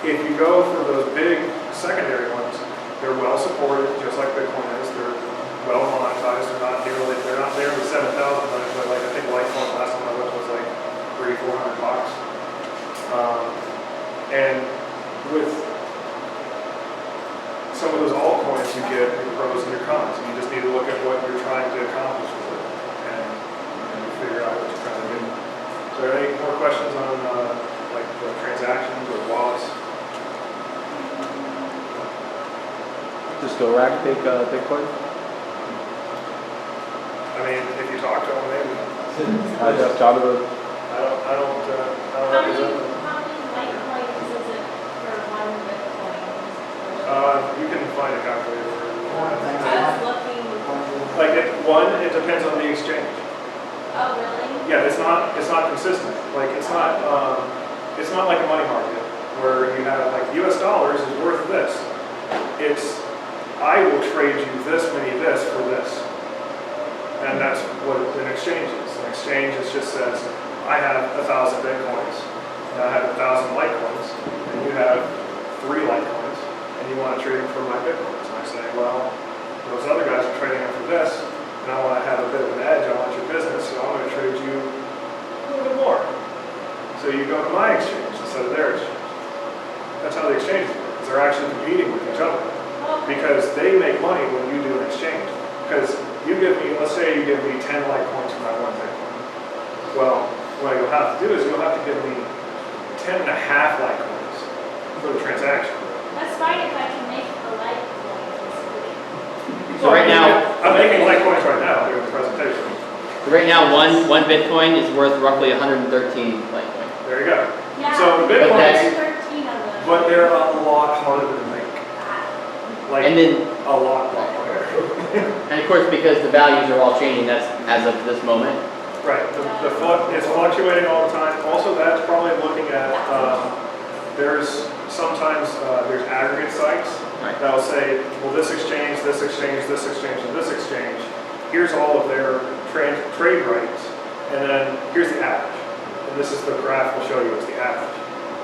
if you go for those big secondary ones, they're well supported, just like Bitcoin is. They're well monetized. They're not nearly 7,000 money, but like I think Litecoin last time I looked was like $300-400. And with some of those altcoins, you get your pros and your cons. You just need to look at what you're trying to accomplish with it, and you figure out what you're trying to do. So, are there any more questions on like the transactions or wallets? Just go rack take Bitcoin. I mean, if you talk to them, maybe. John, I don't How many represent them. Litecoins is it for one Bitcoin? You can find a calculator. I was looking, Like it depends on the exchange. oh, really? Yeah, it's not consistent. Like it's not like a money market where you have like US dollars is worth this. It's I will trade you this many this for this. And that's what an exchange is. An exchange just says, I have 1,000 Bitcoins, and I have 1,000 Litecoins, and you have 3 Litecoins, and you want to trade them for my Bitcoins. And I say, well, those other guys are trading them for this, and I want to have a bit of an edge. I want your business, so I'm going to trade you a little bit more. So you go to my exchange instead of their exchange. That's how the exchanges work, because they're actually competing with each other. Because they make money when you do an exchange. Because you give me, let's say you give me 10 Litecoins for my 1 Bitcoin. Well, what you'll have to do is you'll have to give me 10 and a half Litecoins for the transaction. That's fine if I can make the Litecoin. So right now, I'm making Litecoins right now during the presentation. one Bitcoin is worth roughly 113 Litecoin. There you go. Yeah, So I think Bitcoin- there's 13 of them. But they're a lot harder to make. Like, And then, a lot harder. and of course, because the values are all changing, that's as of this moment. Right, it's fluctuating all the time. Also, that's probably looking at, there's sometimes, there's aggregate sites Right. that'll say, well, this exchange, this exchange, this exchange, and this exchange, here's all of their trade rights, and then here's the average. And this is the graph we'll show you is the average.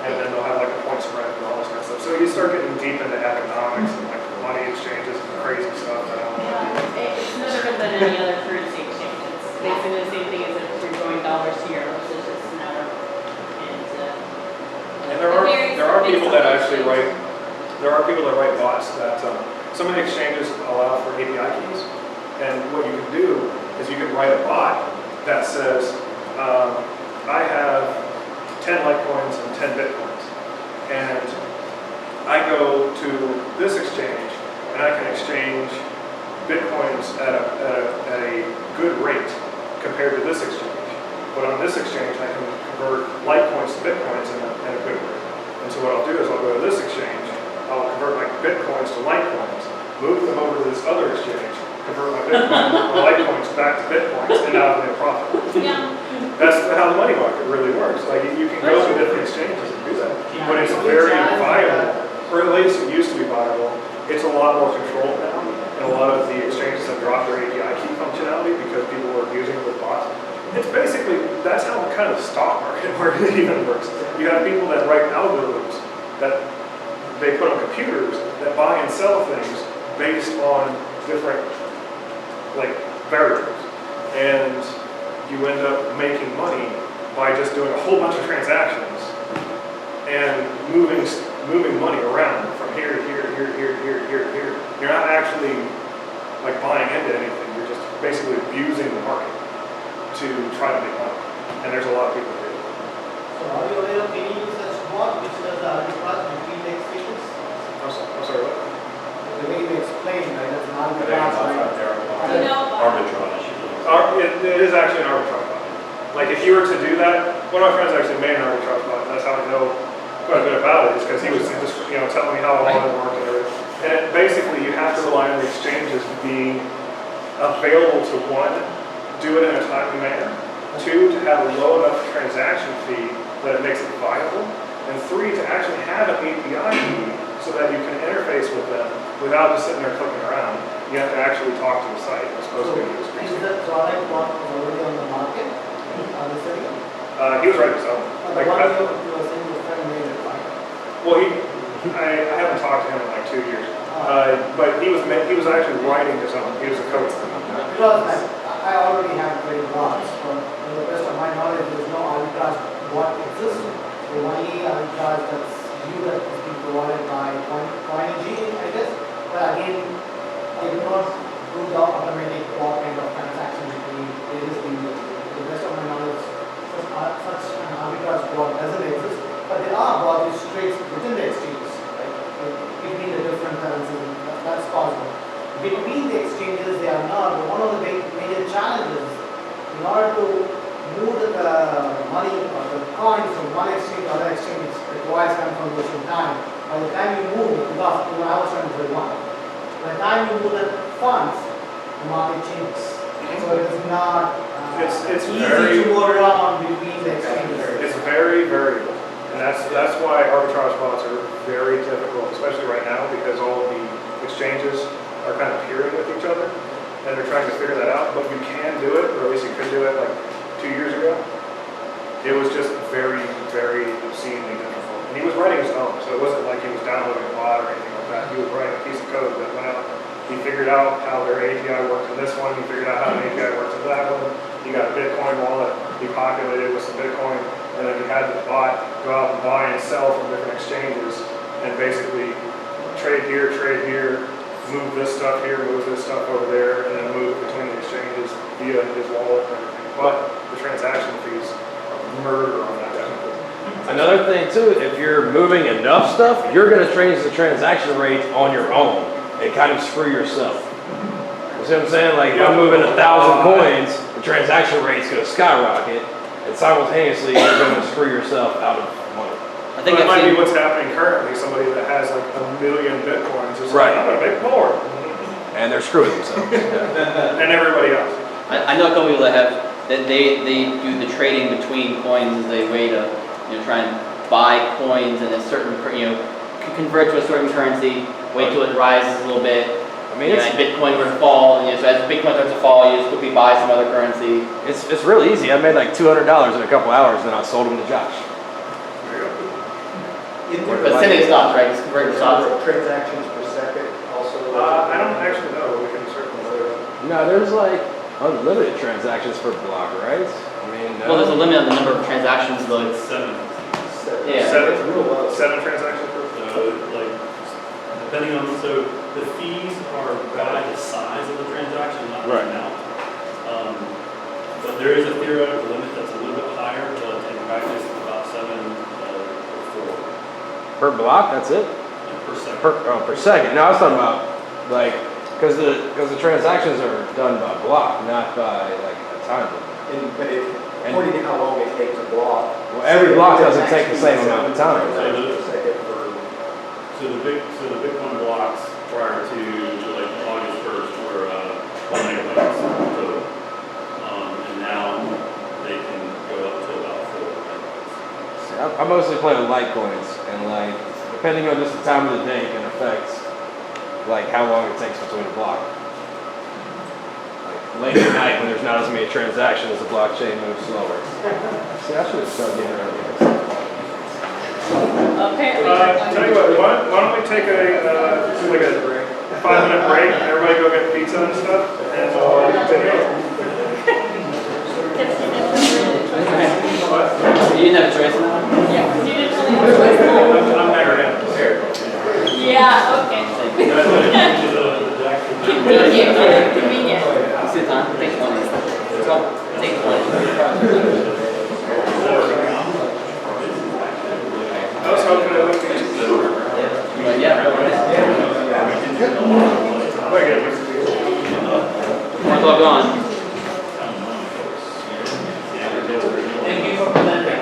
And then they'll have like a point spread and all this kind of stuff. So you start getting deep into economics and like money exchanges and crazy stuff that I don't want to do. It's no different than any other currency exchange. It's basically the same thing as if you're going dollars to euros, it's just no. And there are people that actually write, bots that, some of the exchanges allow for API keys. And what you can do is you can write a bot that says, I have 10 Litecoins and 10 Bitcoins. And I go to this exchange and I can exchange Bitcoins at a good rate compared to this exchange. But on this exchange, I can convert Litecoins to Bitcoins at a good rate. And so what I'll do is I'll go to this exchange, I'll convert my Bitcoins to Litecoins, move them over to this other exchange, convert my Litecoins back to Bitcoins, and now I've made a profit. Yeah. That's how the money market really works. Like you can go to different exchanges and do that. But it's very viable, or at least it used to be viable. It's a lot more controlled now. And a lot of the exchanges have dropped their API key functionality because people are using it with bots. It's basically, that's how the kind of stock market even works. You have people that write algorithms that they put on computers that buy and sell things based on different like variables. And you end up making money by just doing a whole bunch of transactions and moving money around from here to here to here to here to here to here to here. You're not actually like buying into anything. You're just basically abusing the market to try to make money. And there's a lot of people who do it. So are you aware of any such bot which does the arbitrage between the exchanges? I'm sorry, what? The way you explained, right, that's an I think it's arbitrage. outside there. You know, arbitrage. It is actually an arbitrage bot. Like if you were to do that, one of my friends actually made an arbitrage bot. That's how I know quite a bit about it, is because he was just telling me how all it worked and everything. And basically, you have to rely on the exchanges being available to, one, do it in a timely manner, two, to have a low enough transaction fee that it makes it viable, and three, to actually have an API key so that you can interface with them without just sitting there clicking around. You have to actually talk to the site as opposed to use Is the product what is already on the market? He was writing his own. The one you were saying your friend made it, right? Well, I haven't talked to him in like 2 years, but he was actually writing his own. He was a coder. Because I already have trading blocks, but to the best of my knowledge, there is no arbitrage what exists. The only arbitrage that's you that is being provided by CoinG, I guess. But again, they do not do the automatic block kind of transaction between various users. To the best of my knowledge, such an arbitrage block doesn't exist. But there are blocks which trades within the exchanges, right? Between the different currencies, that's possible. Between the exchanges, they are not. One of the major challenges in order to move the money or the coins from one exchange to other exchange requires confirmation time. By the time you move, because I was trying to do one, by the time you move the funds, the market changes. So it is not It's easy very, to go around between the exchanges. it's very variable. And that's why arbitrage bots are very difficult, especially right now, because all of the exchanges are kind of peering with each other, and they're trying to figure that out. But you can do it, or at least you could do it like 2 years ago. It was just very, very obscenely difficult. And he was writing his own, so it wasn't like he was downloading a bot or anything like that. He was writing a piece of code that went out. He figured out how their API worked in this one. He figured out how the API works in that one. He got a Bitcoin wallet. He populated with some Bitcoin, and then he had the bot go out and buy and sell from different exchanges, and basically trade here, move this stuff here, move this stuff over there, and then move between the exchanges via his wallet and everything. But the transaction fees are murder on that. Another thing too, if you're moving enough stuff, you're gonna change the transaction rate on your own and kind of screw yourself. You see what I'm saying? Like if I'm moving 1,000 coins, the transaction rate's gonna skyrocket, and simultaneously you're gonna screw yourself out of money. I think that I've might be seen, what's happening currently. Somebody that has like 1 million Bitcoins is Right. like, I'm gonna make more. And they're screwing themselves. And everybody else. I know a couple people that have, that they do the trading between coins as a way to, try and buy coins in a certain, convert to a certain currency, wait till it rises a little bit. I mean, And Bitcoin were to fall, so as Bitcoin starts to fall, you just quickly buy some other currency. it's really easy. I made like $200 in a couple hours, and then I sold them to Josh. But sending stocks, right? Just convert to stocks. Transactions per second also. I don't actually know. We can certainly look it up. No, there's like unlimited transactions per block, right? I mean, Well, there's a limit on the number of transactions, though. It's 7. Yeah. Seven transactions per. Like, depending on, so the fees are by the size of the transaction, not the Right. amount. But there is a theoretical limit that's a little bit higher, but in practice, it's about 7 or 4 per block, that's it? per second. Per second. No, I was talking about like because the transactions are done by block, not by like a time limit. But according to how long it takes a block. Well, every block doesn't take the same amount of time. So the Bitcoin blocks prior to like August 1st were 1 megabytes total. And now they can go up to about 4 megabytes. See, I mostly play with Litecoins, and like depending on just the time of the day can affect like how long it takes between a block. Like late at night when there's not as many transactions, the blockchain moves slower. See, I should have started getting around here. Apparently. Tell you what, why don't we take a 5-minute break, and everybody go get pizza and stuff, and we'll continue. You didn't have a choice now? Yeah, 'cause you didn't really have a choice. I'm never in. Yeah, okay. Convenient. See the time? Take 20. Let's go. Take 20. I was hoping I wouldn't get Yeah. One's all gone. Thank you for presenting.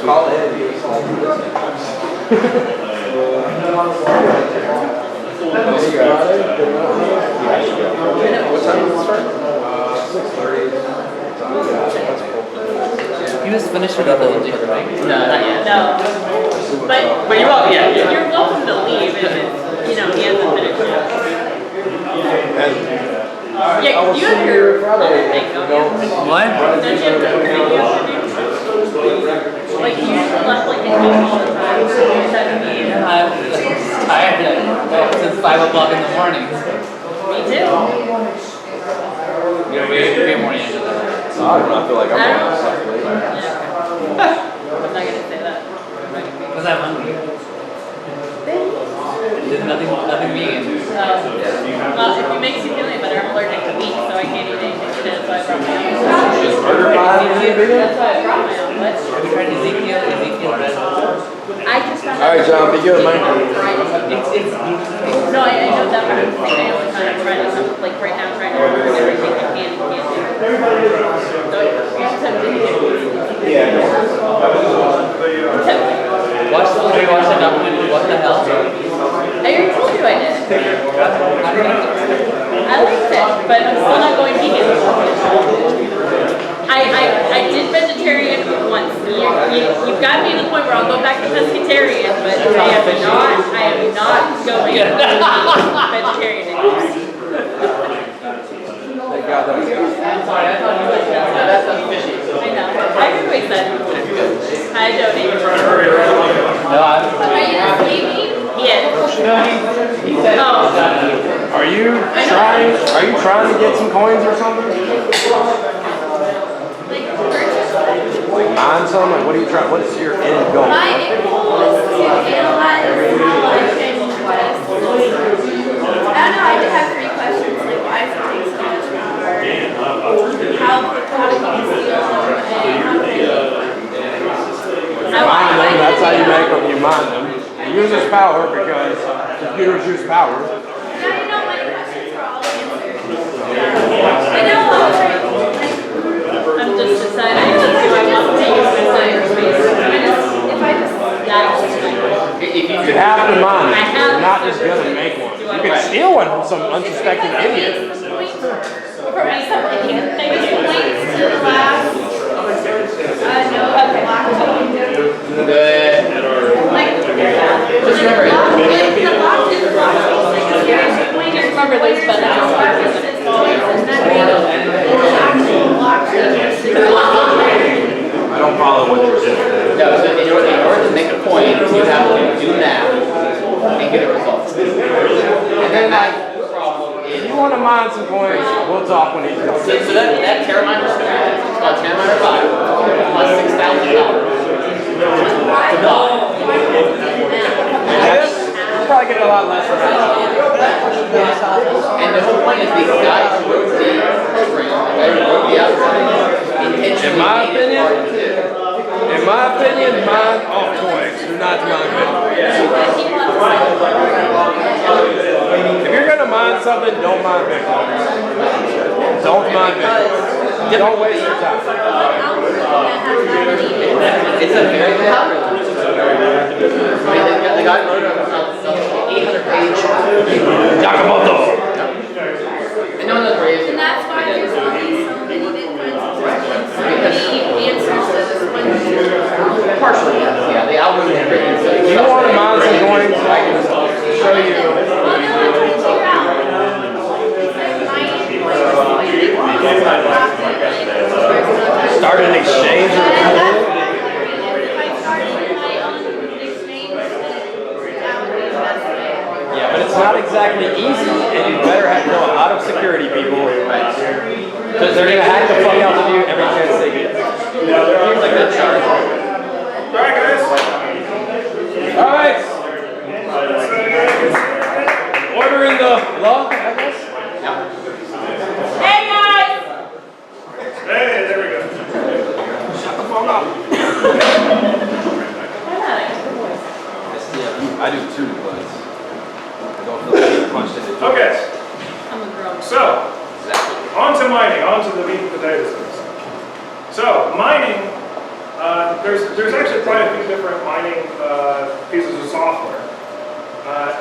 Call ahead. What time does it start? 6:30. You just finished with the LG, right? No, not yet. No. But you're welcome, yeah. You're welcome to leave if it's, you know, he hasn't finished yet. Yeah, 'cause you have your other thing, don't you? What? Don't you have the thing you have to do? Like, you left like a game all the time, so you just have to be. I'm tired since 5 o'clock in the morning. Me too. We're morning after that. I don't know, I feel like I'm I don't on know. stuff late. Yeah. I'm not gonna say that. Because I'm hungry. There's nothing vegan. Well, if it makes you feel any better, I'm allergic to meat, so I can't eat anything today, so I brought my own. Is burger pie vegan? That's why I brought my own. What? Have you tried Ezekiel bread? I just found out. All right, John, be good, man. No, I know that part of the thing. I only found out Friday, so like right now, trying to remember everything I can and can't do. So you have to do it. Yeah. Watch the documentary. What the hell? I already told you I did. I liked it, but I'm still not going vegan. I did vegetarian once. You've got me to the point where I'll go back to pescatarian, but I am not going vegetarian anymore. I'm sorry, I thought you liked that. That's fishy. I know. I always said I donate. No, Are you just leaving? Yeah. he said. Oh. Are you trying to get some coins or something? Like purchase them? Like mine some? Like what are you trying? What is your end goal? My end goal is to analyze how I can invest. I don't know, I just have 3 questions, like why does it take so much power? How do you steal them and how can Mine them, that's how you make them, you mine them. It uses power because computers use power. Now you know my questions are all answered. I know, I'm just deciding if I want to use the cyberspace. You have to mine I it. have You're not to. just gonna make one. You can steal one from some unsuspecting idiot. For me, something you can think of points to the last, no, blockchain. Like, Just remember it. the blockchain, Just remember there's benefits. I don't follow what you're saying. No, so in order to make a point, you have to do math and get a result. And then If you want to mine some coins, we'll talk when he's done. so that Terraminer, it's called Terraminer 5, plus $6,000 to buy. You'll probably get a lot less than that. And the whole point is these guys who wrote the program, who wrote the algorithm, intentionally made it hard to do. In my opinion, mine altcoins do not mine Bitcoin. If you're gonna mine something, don't mine Bitcoin. Don't mine Bitcoin. Don't waste your time. It's a very good algorithm. I mean, the guy wrote an 800-page Yakamoto. and no one knows where he is. And that's why there's only so many Bitcoins, so many answers to this one. Partially, yes. Yeah, the algorithm is written so If you want to mine some coins, I can show you. Well, no, I'm trying to figure out. Start an exchange or If I started my own exchange, then that would be the best way. yeah, but it's not exactly easy, and you better have to know a lot of security people. Because they're gonna hack the fuck out of you every chance they get. Here's a good chart. Alright guys. Alright. Order in the log, I guess. Hey guys! Hey, there we go. Shut the fuck up. I do too, but I don't feel like getting punched in the jaw. Okay, I'm a girl. so, on to mining, on to the meat and potatoes of this. So, mining, There's actually quite a few different mining pieces of software.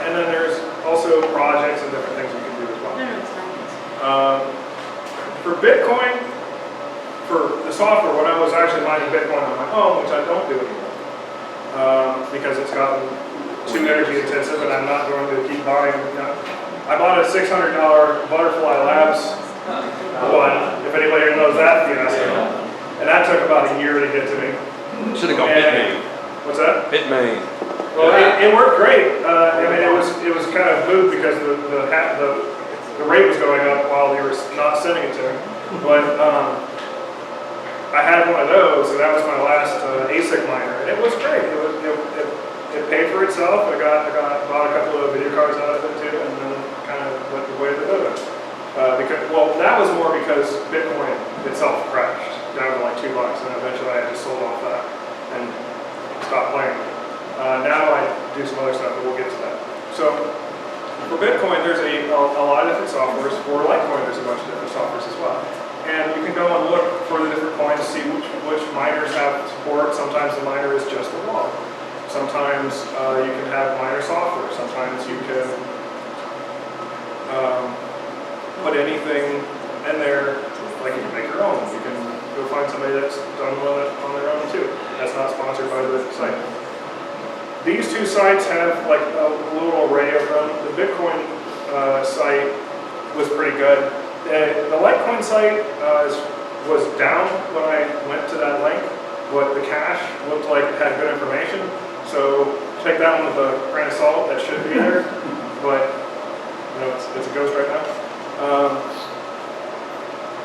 And then there's also projects and different things you can do as well. No, it's fine. For Bitcoin, for the software, when I was actually mining Bitcoin on my own, which I don't do anymore, because it's gotten too energy intensive and I'm not going to keep buying. I bought a $600 Butterfly Labs one, if anybody knows that fiasco. And that took about a year to get to me. Should have gone Bitmain. What's that? Bitmain. Well, it worked great. I mean, it was kind of moved because the rate was going up while we were not sending it to him. But I had one of those, and that was my last ASIC miner, and it was great. It paid for itself. I bought a couple of video cards out of it too, and then kind of went the way of the dodo. That was more because Bitcoin itself crashed down to like $2, and eventually I just sold off that and stopped playing. Now I do some other stuff, but we'll get to that. So for Bitcoin, there's a lot of different softwares. For Litecoin, there's a bunch of different softwares as well. And you can go and look for the different coins, see which miners have support. Sometimes the miner is just a wallet. Sometimes you can have miner software. Sometimes you can put anything in there, like you can make your own. You can go find somebody that's done one on their own too. That's not sponsored by the site. These two sites have like a little array of them. The Bitcoin site was pretty good. The Litecoin site was down when I went to that link, but the cache looked like it had good information. So take that one with a grain of salt. That should be there, but you know it's a ghost right now.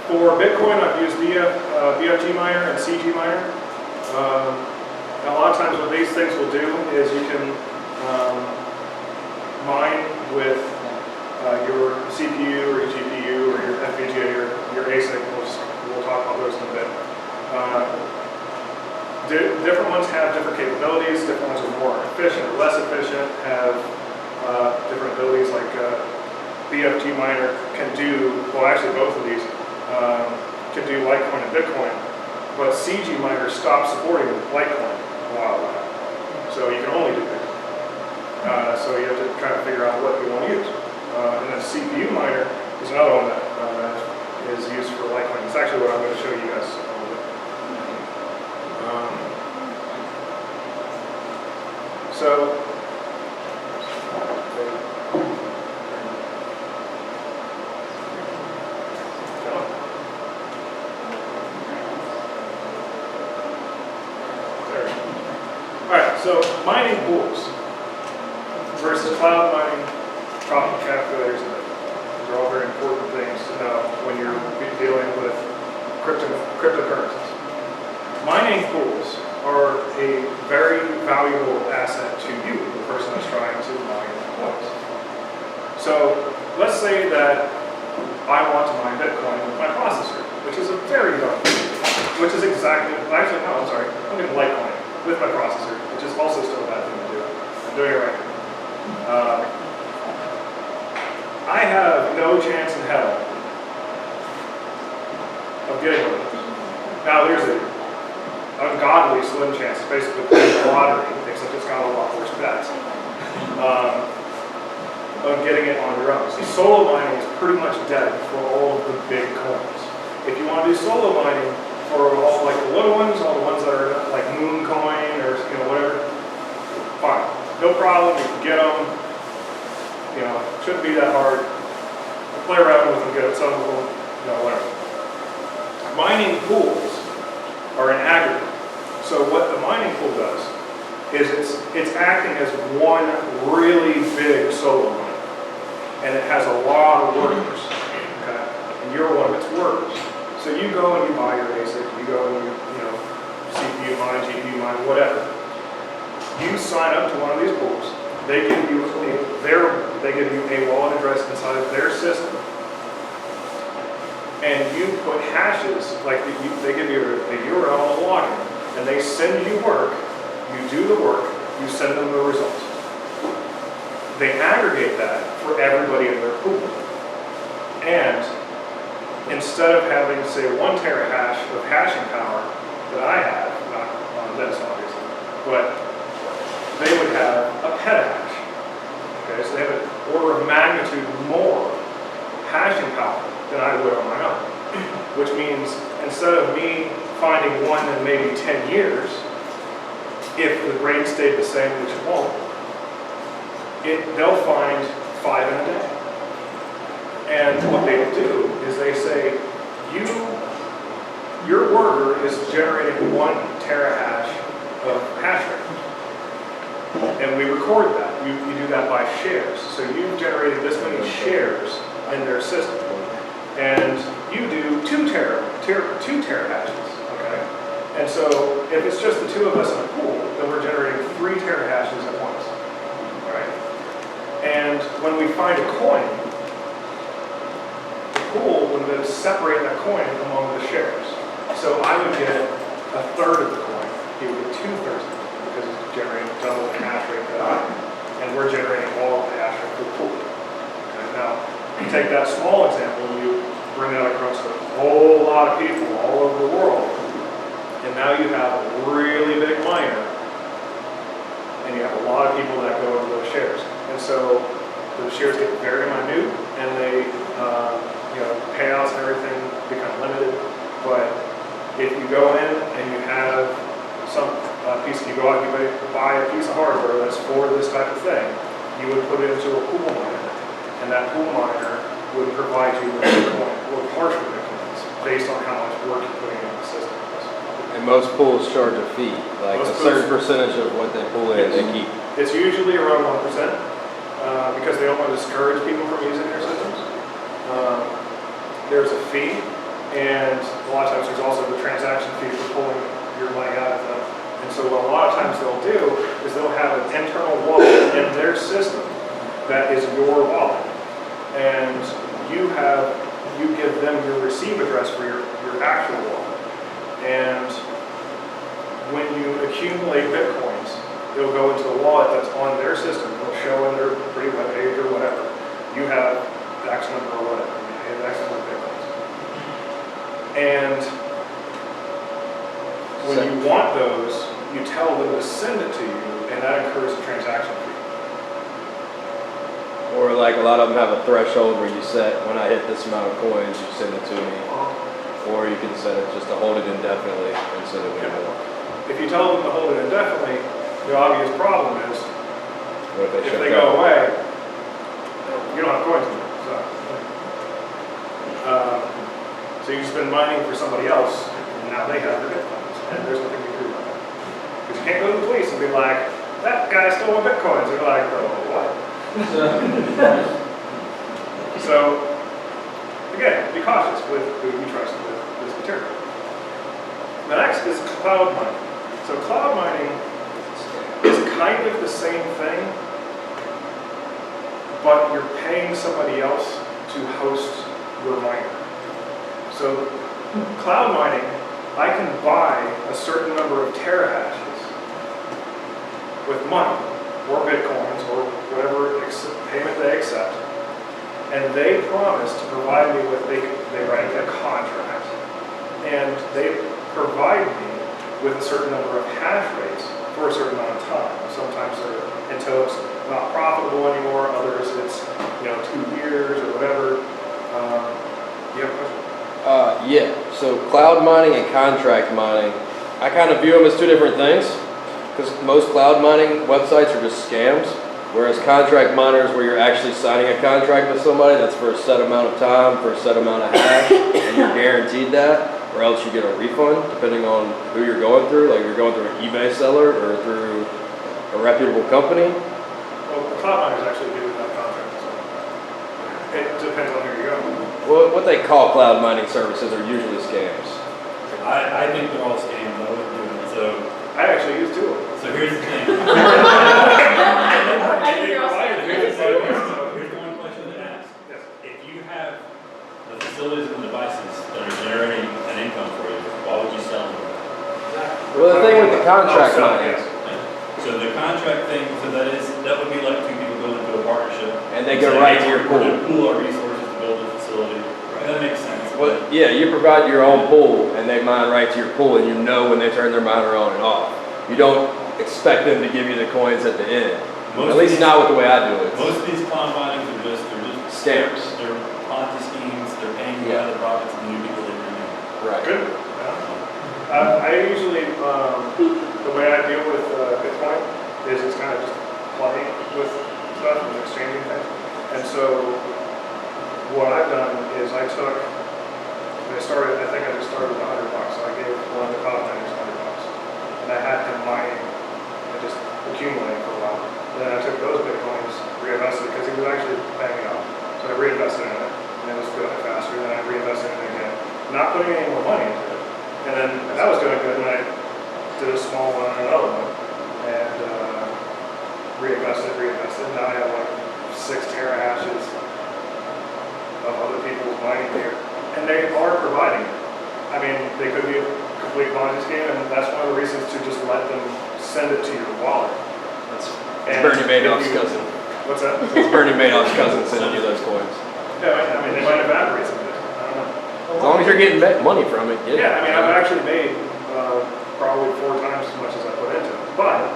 For Bitcoin, I've used BFG Miner and CG Miner. A lot of times what these things will do is you can mine with your CPU or your GPU or your FPGA or your ASIC. We'll talk about those in a bit. Different ones have different capabilities. Different ones are more efficient or less efficient, have different abilities like BFG Miner can do, well actually both of these can do Litecoin and Bitcoin, but CG Miner stopped supporting Litecoin a while back. So you can only do Bitcoin. So you have to kind of figure out what you want to use. And then CPU Miner is another one that is used for Litecoin. It's actually what I'm going to show you guys a little bit. So mining pools versus cloud mining, profit calculators, these are all very important things to know when you're dealing with cryptocurrencies. Mining pools are a very valuable asset to you, the person that's trying to mine coins. So let's say that I want to mine Bitcoin with my processor, which is a very dumb thing, which is exactly, actually no, I'm sorry, I'm going to Litecoin with my processor, which is also still a bad thing to do. I'm doing it right now. I have no chance in hell of getting one. Now there's an ungodly slim chance, it's basically playing the lottery, except it's got a lot worse bets, of getting it on your own. See, solo mining is pretty much dead for all of the big coins. If you want to do solo mining for all like the little ones, all the ones that are like Moon Coin or whatever, fine, no problem. You can get them. Shouldn't be that hard. Play around with them, get some of them, whatever. Mining pools are an aggregate. So what the mining pool does is it's acting as one really big solo mine, and it has a lot of workers. Okay, and you're one of its workers. So you go and you buy your ASIC, you go and you CPU mine, GPU mine, whatever. You sign up to one of these pools. They give you a wallet address inside of their system, and you put hashes, like they give you a URL and a login, and they send you work. You do the work. You send them the results. They aggregate that for everybody in their pool, and instead of having, say, 1 terahash of hashing power that I have, not on on this, obviously, but they would have a petahash. Okay, so they have an order of magnitude more hashing power than I would on my own. Which means instead of me finding one in maybe 10 years, if the rate stayed the same, which it won't, they'll find 5 in a day. And what they'll do is they say, your worker is generating 1 terahash of hash rate. And we record that. You do that by shares. So you've generated this many shares in their system. And you do 2 terahashes, okay? And so if it's just the 2 of us in a pool, then we're generating 3 terahashes at once, all right? And when we find a coin, the pool would separate that coin among the shares. So I would get a third of the coin. He would get 2/3 of it because it's generating double the hash rate that I am. And we're generating all of the hash rate for the pool. Okay, now, you take that small example and you bring that across a whole lot of people all over the world. And now you have a really big miner. And you have a lot of people that go into those shares. And so the shares get very minute and they, payouts and everything become limited. But if you go in and you have some you go out and you buy a piece of hardware that's for this type of thing, you would put it into a pool miner. And that pool miner would provide you with Bitcoin or partial Bitcoins based on how much work you're putting in the system. And most pools charge a fee, like a certain percentage of what they pull in, they keep. It's usually around 1% because they don't want to discourage people from using their systems. There's a fee, and a lot of times there's also the transaction fee for pulling your money out of them. And so what a lot of times they'll do is they'll have an internal wallet in their system that is your wallet. And you give them your receive address for your actual wallet. And when you accumulate Bitcoins, it'll go into the wallet that's on their system. It'll show in their pretty web page or whatever. You have X number or whatever. You have X number of Bitcoins. And when you want those, you tell them to send it to you, and that incurs a transaction fee. Or like a lot of them have a threshold where you set, when I hit this amount of coins, you send it to me. Or you can set it just to hold it indefinitely and send it more. If you tell them to hold it indefinitely, the obvious problem is, What if if they go away, you don't have coins anymore. So you've just been mining for somebody else, and now they have their Bitcoins, and there's nothing you can do about it. Because you can't go to the police and be like, that guy stole my Bitcoins. They're like, oh, what? So, again, be cautious with who you trust with this material. The next is cloud mining. So cloud mining is kind of the same thing, but you're paying somebody else to host your miner. So cloud mining, I can buy a certain number of terahashes with money, or Bitcoins, or whatever payment they accept, and they promise to provide me with, they write a contract, and they provide me with a certain number of hash rates for a certain amount of time. Sometimes they're until it's not profitable anymore, others it's 2 years or whatever. You have a question? Yeah, so cloud mining and contract mining, I kind of view them as 2 different things, because most cloud mining websites are just scams, whereas contract miners where you're actually signing a contract with somebody that's for a set amount of time, for a set amount of hash, and you're guaranteed that, or else you get a refund depending on who you're going through, like if you're going through an eBay seller or through a reputable company. Well, the cloud miners actually do have contracts, so it depends on who you're going. Well, what they call cloud mining services are usually scams. I think they're all scams. I wouldn't do it. So I actually use 2 of them. So here's the thing. Here's the one question to ask. Yes. If you have the facilities and the devices that are generating an income for you, why would you sell them? Well, the thing with the contract mining, So the contract thing, that would be like 2 people going into a partnership. and they go right to your We're pool. going to pool our resources to build a facility. That makes sense. Well, yeah, you provide your own pool, and they mine right to your pool, and you know when they turn their miner on and off. you don't expect them to give you the coins at the end. Most At of least these- not with the way I do it. Most of these clown minings are just, Scams. They're Ponzi schemes, they're paying you out of the profits of the new people they bring in. Right. Good. I usually, the way I deal with Bitcoin is it's kind of just playing with stuff and exchanging things. And so what I've done is I think I just started with $100. So I gave one of the cloud miners $100. And I had him mining and just accumulating for a while. Then I took those Bitcoins, reinvested because he was actually paying me off. So I reinvested in it, and it was going faster, and then I reinvested in it again. Not putting any more money into it. And then that was doing good, and I did a small one and another one, and reinvested. Now I have like 6 terahashes of other people's mining here. And they are providing it. I mean, they could be a complete Ponzi scheme, and that's one of the reasons to just let them send it to your wallet. That's And Bernie Madoff's if you- cousin. What's that? It's Bernie Madoff's cousin sending you those coins. Yeah, I mean, they might evaporate some of it. I don't know. As long as you're getting money from it, get it. Yeah, I mean, I've actually made probably 4 times as much as I put into it. But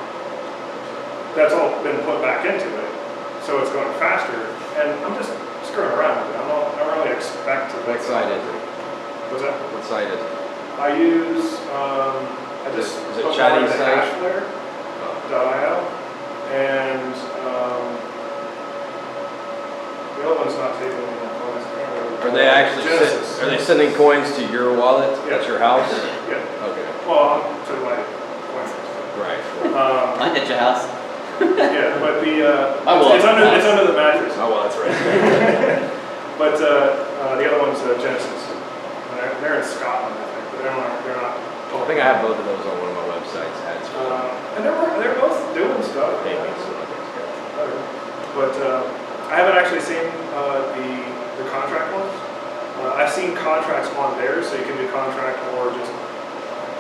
that's all been put back into it. So it's going faster. And I'm just screwing around with it. I don't really expect to. What site is it? What's that? What site is it? I use, I just Is it put Chinese the site? hashflare.io, and the other one's not taking any coins. Are they actually Genesis. are they sending coins to your wallet Yeah. at your house? Yeah. Okay. Well, to my coins. Right. I hit your house. Yeah, but My wallet's it's in the under the mattress. Oh well, that's right. But the other one's Genesis. And they're in Scotland, I think, but they're not. I think I have both of those on one of my websites. Ads for And they're both doing stuff. payments and other things. But I haven't actually seen the contract ones. I've seen contracts on there, so you can do contract or just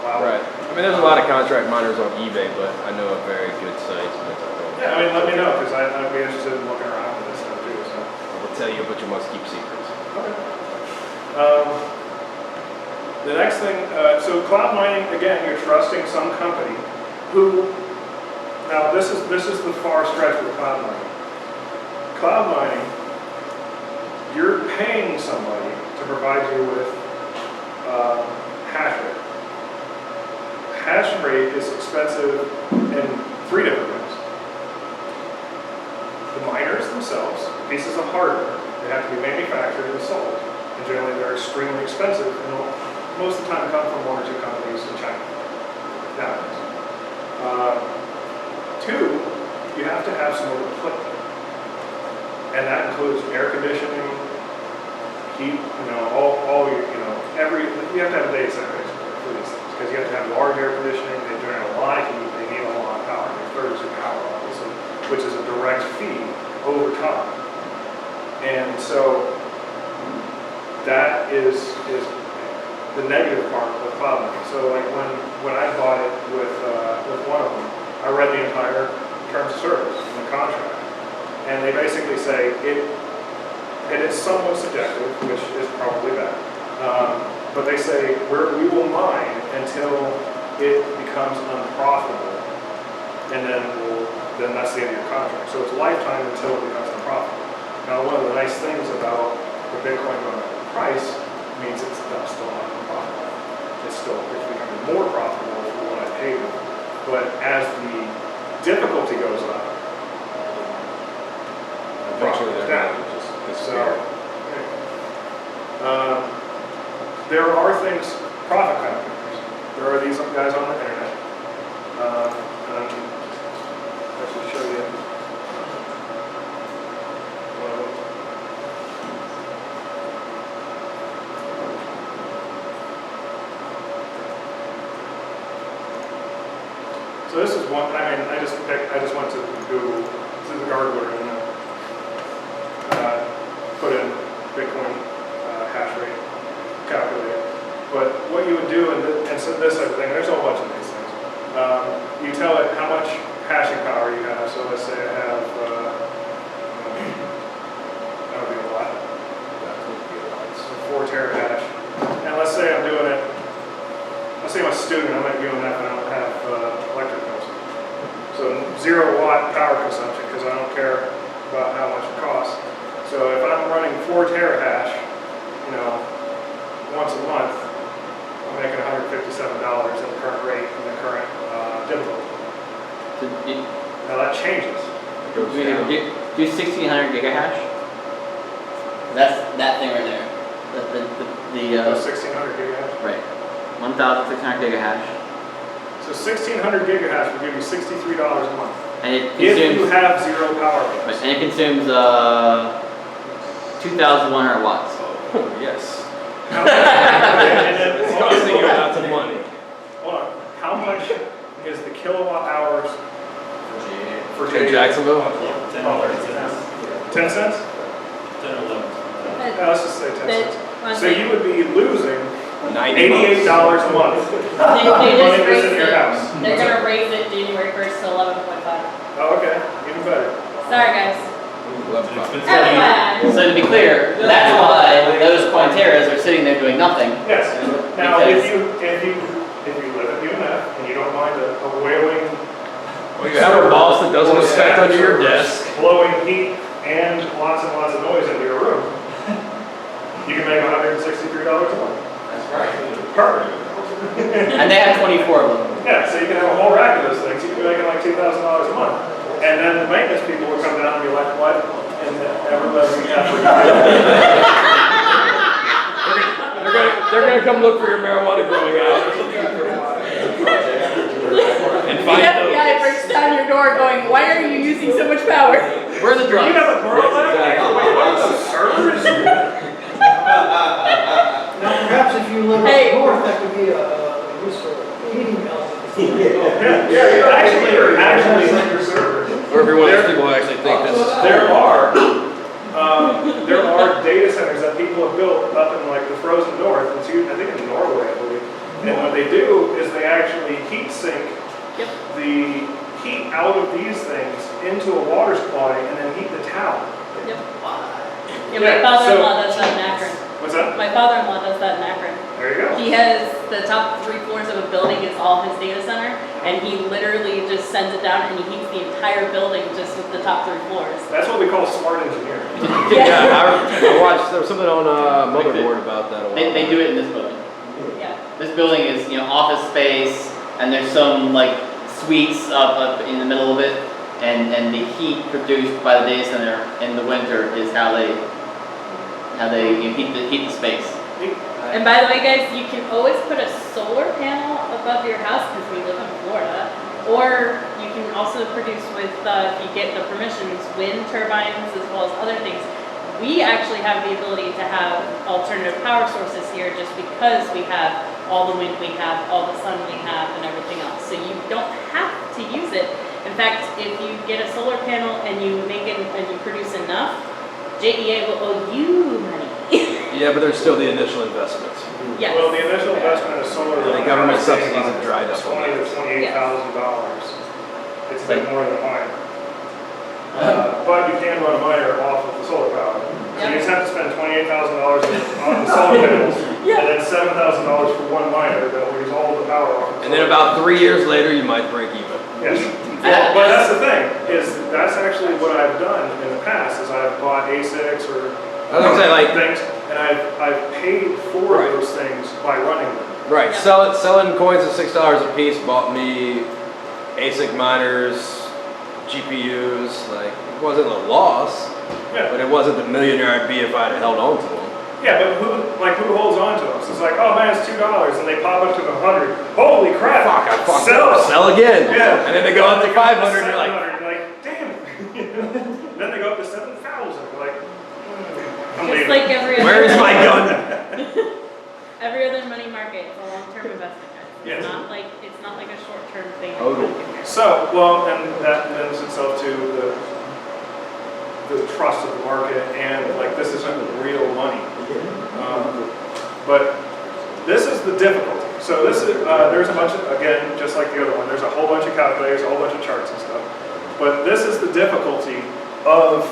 cloud. Right. I mean, there's a lot of contract miners on eBay, but I know a very good site. Yeah, I mean, let me know, because I'd be interested in looking around with this stuff too, so. I will tell you, but you must keep secrets. Okay. The next thing, so cloud mining, again, you're trusting some company who, now this is the far stretch with cloud mining. Cloud mining, you're paying somebody to provide you with hash rate. Hash rate is expensive in 3 different ways. The miners themselves, pieces of hardware, they have to be manufactured and sold. And generally they're extremely expensive, and most of the time come from 1 or 2 companies in China. Nowadays. 2, you have to have somewhere to put them. And that includes air conditioning, heat, all your, you have to have a data center for these things. Because you have to have large air conditioning, they generate a lot of heat, they need a lot of power. They're 30% power, obviously, which is a direct feed over time. And so that is the negative part of cloud mining. So like when I bought it with one of them, I read the entire terms of service in the contract. And they basically say it is somewhat subjective, which is probably bad. But they say we will mine until it becomes unprofitable, and then that's the end of your contract. So it's lifetime until it becomes unprofitable. Now, one of the nice things about the Bitcoin going up in price means it's still not unprofitable. It's becoming more profitable for what I paid them. But as the difficulty goes up, Eventually, they're down. going to just So, disappear. there are things, profit companies. There are these guys on the internet. And I should show you. So this is one. I just went to Google, to the guardware, and put in Bitcoin hash rate calculator. But what you would do, and so this type of thing, there's a whole bunch of these things. You tell it how much hashing power you have. So let's say I have, that would be a lot. So 4 terahash. And let's say I'm doing it, let's say I'm a student, I'm not doing that, but I don't have electric So 0 watt power consumption, because I don't care about how much it costs. So if I'm running 4 terahash, once a month, I'm making $157 at the current rate and the current difficulty. Now that changes. Do 1600 gigahash. That's that thing right there. The 1600 gigahash. right. 1600 gigahash. So 1600 gigahash will give you $63 a month. And it If consumes. you have 0 power Right, bills. and it consumes 2,100 watts. Oh, yes. And then- It's costing you lots of money. Hold on. How much is the kilowatt hours for In JaxLUG? Jacksonville? 10 or 11 cents. 10 cents? 10 or 11. Yeah, let's just say 10 cents. But So you would be losing $90. $88 a month they running just this raised in your it. house. They're gonna raise it January 1st to 11.5. Oh, okay, even better. Sorry, guys. It's FYI. So to be clear, that's why those Cointeras are sitting there doing nothing. Yes. Now, Because- if you live at UNF and you don't mind a wailing, Well, you have a boss that doesn't respect under your desk. blowing heat and lots of noise into your room, you can make $163 a month. That's right. Perfect. And they have 24 of them. Yeah, so you can have a whole rack of those things. You can be making like $2,000 a month. And then the maintenance people will come down and be like, what? And everybody They're gonna come look for your marijuana growing out. And The find FBI breaks down your door going, why are you using so much power? Where are the You drugs? have a corollary? Wait, what? Those servers? Now, perhaps if you live Hey. up north, that could be a useful heating element. Yeah, you're actually your servers. Or everyone else people actually think this is. There are data centers that people have built up in like the frozen north. It's I think in Norway, I believe. And what they do is they actually heat sink Yep. the heat out of these things into a water supply and then heat the town. Yep. Yeah, Yeah, my father-in-law does that in Akron. What's that? My father-in-law does that in Akron. There you go. He has the top 3 floors of a building is all his data center, and he literally just sends it down and he heats the entire building just with the top 3 floors. That's what we call smart engineering. Yeah, I watched, there was something on Motherboard about that a while They back. do it in this building. Yeah. This building is, office space, and there's some like suites up in the middle of it, and the heat produced by the data center in the winter is how they heat the space. And by the way, guys, you can always put a solar panel above your house because we live in Florida. Or you can also produce with, if you get the permissions, wind turbines as well as other things. We actually have the ability to have alternative power sources here just because we have all the wind we have, all the sun we have, and everything else. So you don't have to use it. In fact, if you get a solar panel and you produce enough, JEA will owe you money. Yeah, but there's still the initial investments. Yes. Well, the initial investment is solar. The government subsidies have dried up on $20,000 to $28,000. It's a bit more than mine. But you can run a miner off of the solar power. So you just have to spend $28,000 on the solar panels, and then $7,000 for one miner that will use all of the power off. And then about 3 years later, you might break even. Yes. But that's the thing, is that's actually what I've done in the past, is I've bought ASICs or I was gonna say, like, things, and I've paid for Right. those things by running them. right, selling coins at $6 a piece bought me ASIC miners, GPUs, like, it wasn't a loss, Yeah. but it wasn't the millionaire I'd be if I'd have held on to them. Yeah, but who holds on to them? So it's like, oh man, it's $2, and they pop up to 100. Holy crap! Fuck, I fucked Sell up. it. Sell again. Yeah. And then they go up to 500 and you're like, 700, you're like, damn. Then they go up to 7,000. You're like, I'm Just leaving. like every other. where is my gun? Every other money market, it's a long-term investment, guys. Yes. It's not like a short-term thing. Totally. So, well, and that lends itself to the trust of the market, and like this isn't real money. But this is the difficulty. So this is there's a bunch of, again, just like the other one, there's a whole bunch of calculators, a whole bunch of charts and stuff. But this is the difficulty of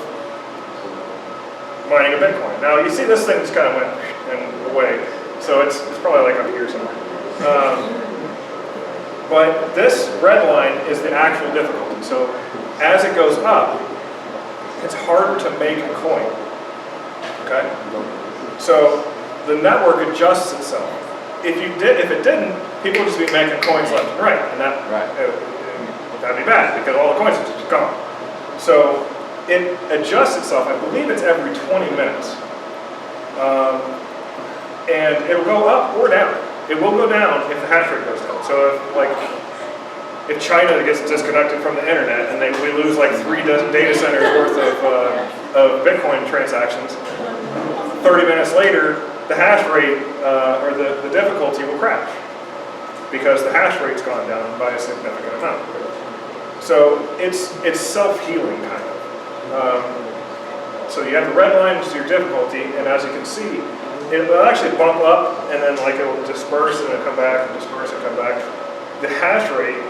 mining a Bitcoin. Now you see this thing just kind of went away, so it's probably like up here somewhere. But this red line is the actual difficulty. So as it goes up, it's harder to make a coin. Okay? So the network adjusts itself. If it didn't, people would just be making coins left and right, and that'd be bad because all the coins are just gone. So it adjusts itself. I believe it's every 20 minutes, and it'll go up or down. It will go down if the hash rate goes down. So if China gets disconnected from the internet and we lose like 3 data centers worth of Bitcoin transactions, 30 minutes later, the hash rate or the difficulty will crash because the hash rate's gone down by a significant amount. So it's self-healing kind of. So you have the red line, which is your difficulty, and as you can see, it will actually bump up and then like it will disperse and it'll come back and disperse and come back. The hash rate,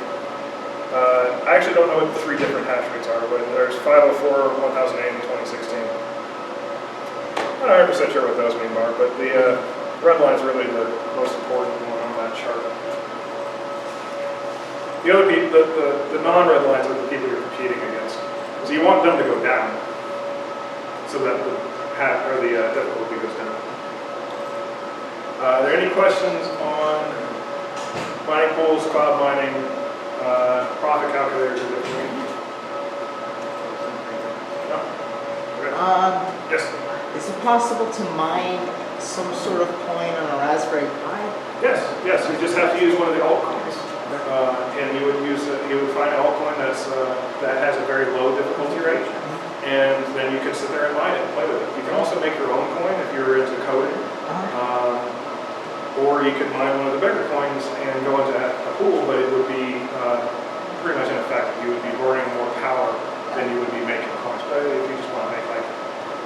I actually don't know what the 3 different hash rates are, but there's 504, 1008, and 2016. I'm not 100% sure what those mean, Mark, but the red line is really the most important one on that chart. The other people, the non-red lines are the people you're competing against. So you want them to go down so that the difficulty goes down. Are there any questions on mining pools, cloud mining, profit calculators, or different? No? Okay. Yes? Is it possible to mine some sort of coin on a Raspberry Pi? Yes. You just have to use one of the altcoins, and you would find an altcoin that has a very low difficulty rate, and then you can sit there and mine it and play with it. You can also make your own coin if you're into coding, or you could mine one of the bigger coins and go into a pool, but it would be pretty much ineffective. You would be burning more power than you would be making coins. But if you just want to make like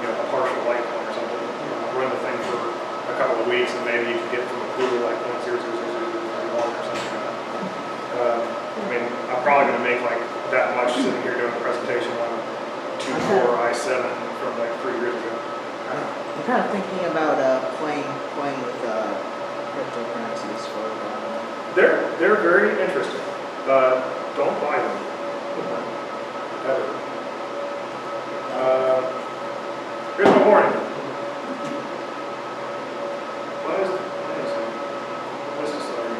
a partial Litecoin or something, run the thing for a couple of weeks, and maybe you can get from a pool like 0.00031 or something like that. I mean, I'm probably going to make like that much sitting here doing a presentation on a 2-core i7 from like 3 years ago. I'm kind of thinking about playing with cryptocurrencies for. They're very interesting. Don't buy them. Ever. Here's my warning. What's this letter?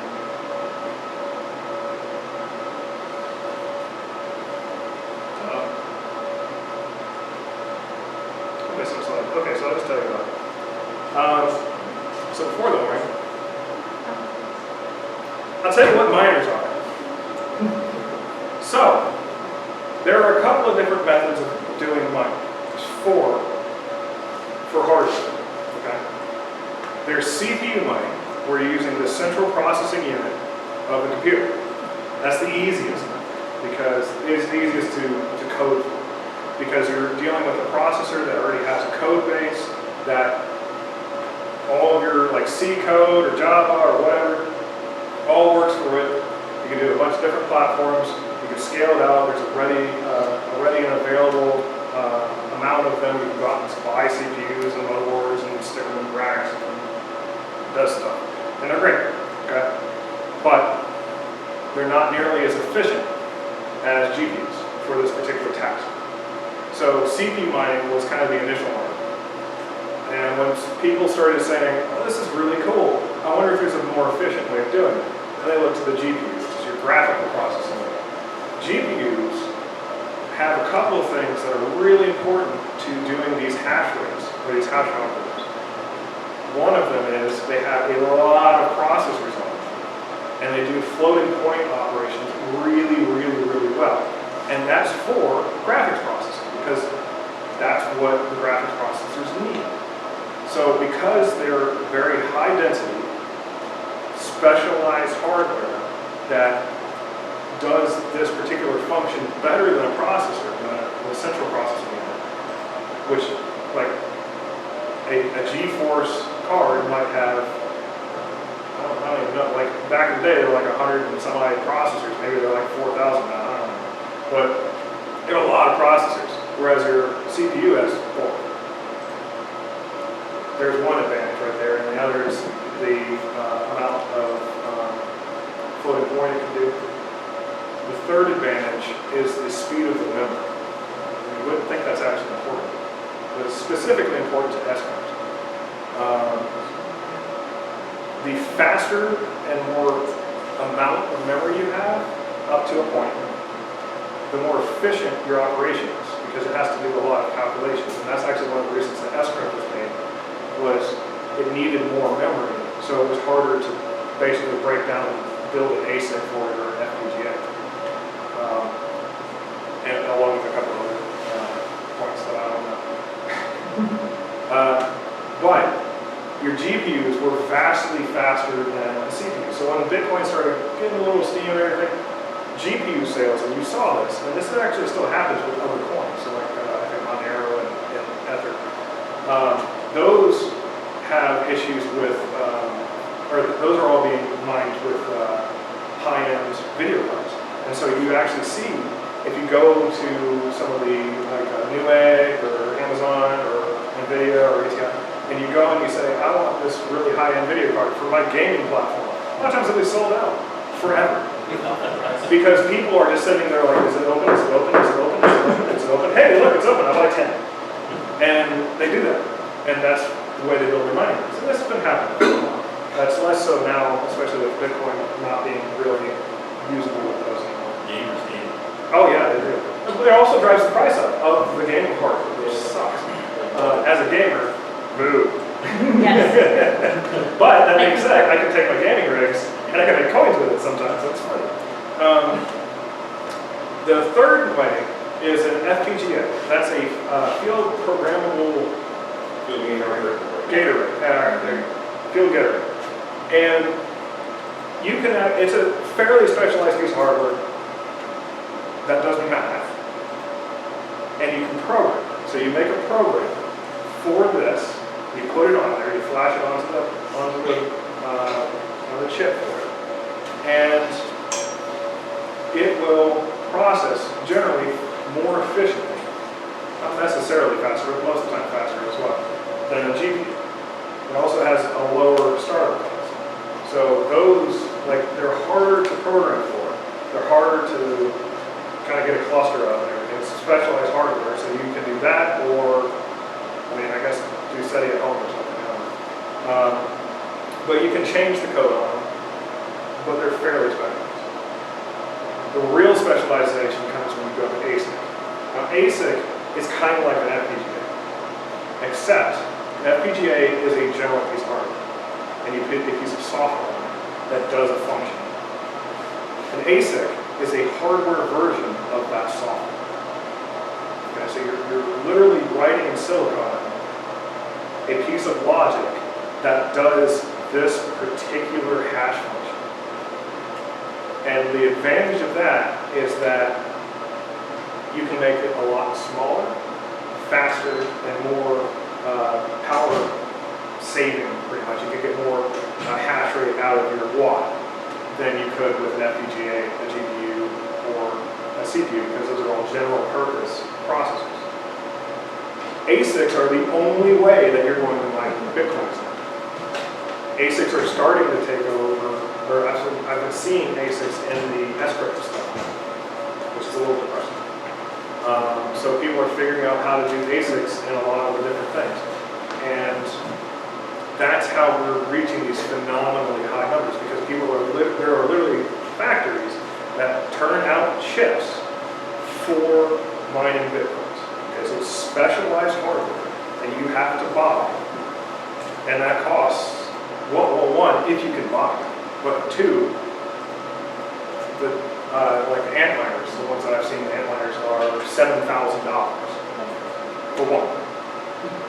Okay, so I'll just tell you about it. So before the warning, I'll tell you what miners are. So, there are a couple of different methods of doing mining. There's 4 for hardware, okay? There's CPU mining, where you're using the central processing unit of the computer. That's the easiest method, because it's the easiest to code for. Because you're dealing with a processor that already has a code base, that all of your like C code or Java or whatever, all works for it. You can do a bunch of different platforms. You can scale it out. There's a ready and available amount of them. You can go out and buy CPUs and motherboards and stick them in racks and does stuff. And they're great, okay? But they're not nearly as efficient as GPUs for this particular task. So CPU mining was kind of the initial one. And when people started saying, oh, this is really cool, I wonder if there's a more efficient way of doing it. And they looked to the GPU, which is your graphical processing unit. GPUs have a couple of things that are really important to doing these hash rates, or these hash algorithms. One of them is they have a lot of processors on them. And they do floating point operations really, really, really well. And that's for graphics processing, because that's what the graphics processors need. So because they're very high density, specialized hardware that does this particular function better than a processor, than a central processing unit, which like a GeForce card might have, I don't even know, like back in the day they were like 100 and some odd processors, maybe they're like 4,000 now, I don't know. But you have a lot of processors, whereas your CPU has 4. There's one advantage right there, and the other is the amount of floating point it can do. The third advantage is the speed of the memory. You wouldn't think that's actually important, but it's specifically important to escrows. The faster and more amount of memory you have, up to a point, the more efficient your operation is, because it has to do a lot of calculations. And that's actually one of the reasons that escrow was made, was it needed more memory, so it was harder to basically break down and build an ASIC for it or an FPGA. And along with a couple of other points that I don't know. But your GPUs were vastly faster than a CPU. So when Bitcoin started getting a little steam and everything, GPU sales, and you saw this, and this actually still happens with other coins, so like I think Monero and Ether, those have issues with, or those are all being mined with high-end video cards. And so you actually see, if you go to some of the like Newegg or Amazon or NVIDIA or ATI, and you go and you say, I want this really high-end video card for my gaming platform, a lot of times it'll be sold out forever. Because people are just sitting there like, is it open, is it open, is it open, is it open, is it open? Hey, look, it's open, I'll buy 10. And they do that. And that's the way they build their money. So this has been happening for a while. That's less so now, especially with Bitcoin not being really usable with those anymore. Gamers game. Oh yeah, they do. It also drives the price up of the gaming part, which sucks. As a gamer, boo. Yes. But that being said, I can take my gaming rigs and I can make coins with it sometimes. That's funny. The third way is an FPGA. That's a field programmable gator rig. Field gator rig. And you can have, it's a fairly specialized piece of hardware that does math, and you can program. So you make a program for this, you put it on there, you flash it onto the chip for it, and it will process generally more efficiently, not necessarily faster, but most of the time faster as well, than a GPU. It also has a lower startup cost. So those, like, they're harder to program for. They're harder to kind of get a cluster of and everything. It's specialized hardware, so you can do that, or, I mean, I guess do SETI at home or something. But you can change the code on them, but they're fairly specialized. The real specialization comes when you go to ASIC. Now, ASIC is kind of like an FPGA, except an FPGA is a general piece of hardware, and you put a piece of software that does a function. An ASIC is a hardware version of that software. Okay, so you're literally writing in silicon a piece of logic that does this particular hash function. And the advantage of that is that you can make it a lot smaller, faster, and more power saving, pretty much. You can get more hash rate out of your watt than you could with an FPGA, a GPU, or a CPU, because those are all general purpose processors. ASICs are the only way that you're going to mine Bitcoins now. ASICs are starting to take over, or I've been seeing ASICs in the escrow stuff, which is a little depressing. So people are figuring out how to do ASICs in a lot of the different things. And that's how we're reaching these phenomenally high numbers, because there are literally factories that turn out chips for mining Bitcoins. Okay, so it's specialized hardware, and you have to buy. And that costs, well, one, if you can buy, but two, like the Antliners, the ones that I've seen, the Antliners are $7,000 for one.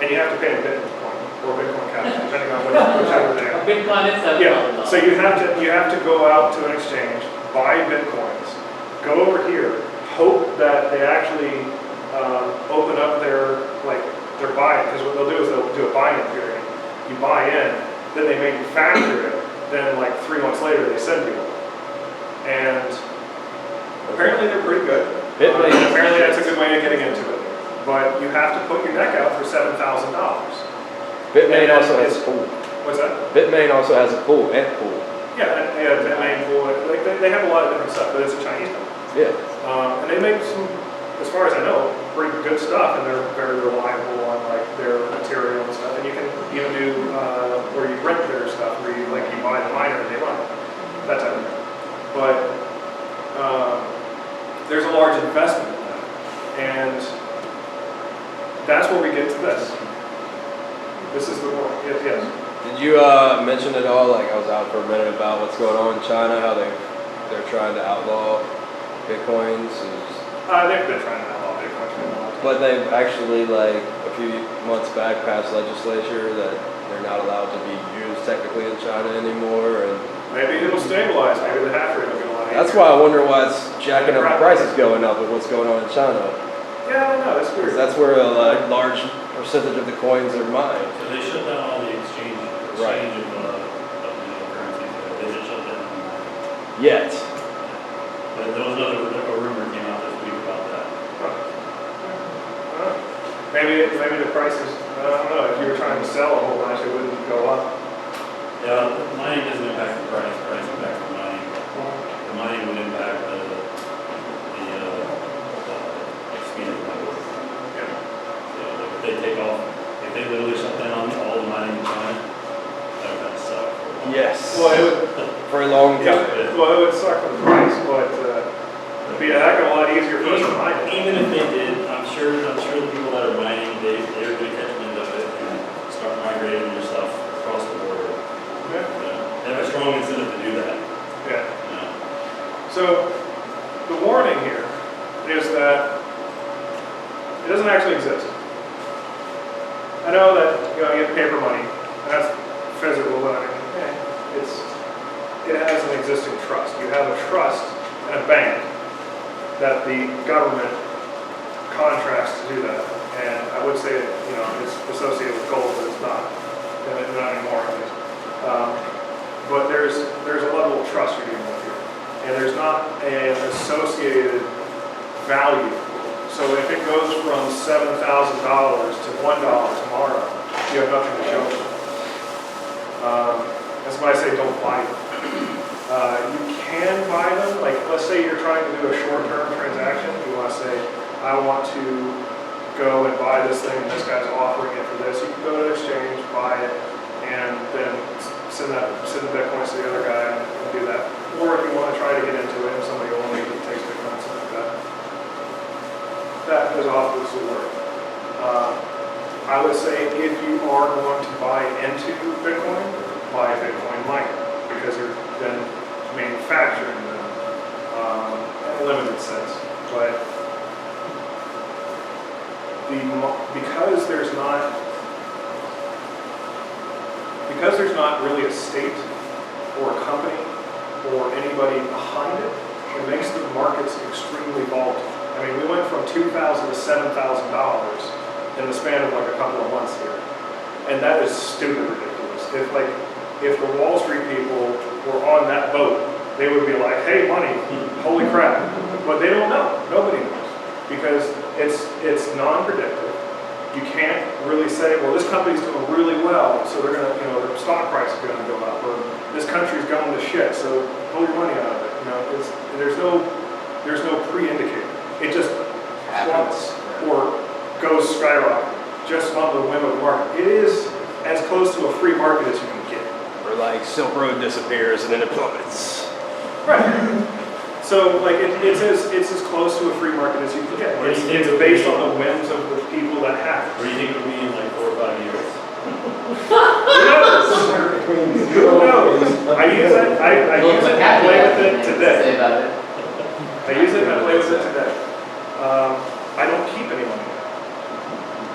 And you have to pay in Bitcoin or Bitcoin Cash, depending on whichever they are. A Bitcoin is $7,000. Yeah, so you have to go out to an exchange, buy Bitcoins, go over here, hope that they actually open up their buy-in, because what they'll do is they'll do a buy-in period. You buy in, then they manufacture it, then like 3 months later they send you one. And apparently they're pretty good. And apparently that's a good way of getting into it. But you have to put your neck out for $7,000. Bitmain also has a pool. What's that? Bitmain also has a pool and pool. Yeah, Bidleman, like they have a lot of different stuff, but it's a Chinese company. Yeah. And they make some, as far as I know, pretty good stuff, and they're very reliable on like their material and stuff. And you can even do where you rent their stuff, where you buy the miner and they run it, that type of thing. But there's a large investment in that, and that's where we get to this. This is the one. Yes. Did you mention at all, like I was out for a minute, about what's going on in China, how they're trying to outlaw Bitcoins? They've been trying to outlaw Bitcoin for a long time. But they've actually, like a few months back, passed legislature that they're not allowed to be used technically in China anymore. And maybe it'll stabilize. Maybe the hash rate will get a lot easier. that's why I wonder why it's jacking up the prices going up with what's going on in China. Yeah, I know, that's weird. That's where a large percentage of the coins are mined. So they shut down all the exchange of digital currencies. They just shut down. Yet. But there was a rumor came out this week about that. Maybe the prices, I don't know, if you were trying to sell a whole bunch, it wouldn't go up. Yeah, mining doesn't impact the price. Price impacts the mining. The mining would impact the speed of the network. Yeah. So if they take off, if they literally shut down all the mining in China, that would kind of suck. Yes. Well, it would, for a long time. well, it would suck for the price, but it'd be a heck of a lot easier for us to mine it. Even if they did, I'm sure the people that are mining, they're going to catch wind of it and start migrating their stuff across the border. Yeah. They have a strong incentive to do that. Yeah. Yeah. So the warning here is that it doesn't actually exist. I know that you get paper money, and that's physical, but I mean, it has an existing trust. You have a trust and a bank that the government contracts to do that. And I would say, it's associated with gold, but it's not. Not anymore, at least. But there's a level of trust you're dealing with here. And there's not an associated value. So if it goes from $7,000 to $1 tomorrow, you have nothing to show for it. That's why I say don't buy them. You can buy them, like let's say you're trying to do a short-term transaction. You want to say, I want to go and buy this thing and this guy's offering it for this. You can go to an exchange, buy it, and then send the Bitcoins to the other guy and do that. Or if you want to try to get into it and somebody only takes Bitcoin, something like that. That is obviously work. I would say if you are going to buy into Bitcoin, buy Bitcoin miner, because you're then manufacturing them in a limited sense. But because there's not really a state or a company or anybody behind it, it makes the markets extremely volatile. I mean, we went from $2,000 to $7,000 in the span of like a couple of months here, and that is stupid ridiculous. If the Wall Street people were on that boat, they would be like, hey, money, holy crap. But they don't know. Nobody knows. Because it's non-predictive. You can't really say, well, this company's doing really well, so they're gonna, their stock price is gonna go up, or this country's going to shit, so pull your money out of it. There's no pre-indicator. It just plummets or goes skyrocket just on the whim of the market. It is as close to a free market as you can get. Or like Silk Road disappears and then it plummets. Right. So it's as close to a free market as you can get. It's based on the whims of the people that have it. What do you think it'll be in like 4 or 5 years? Who knows? I use it and play with it today. I use it and I play with it today. I don't keep any money.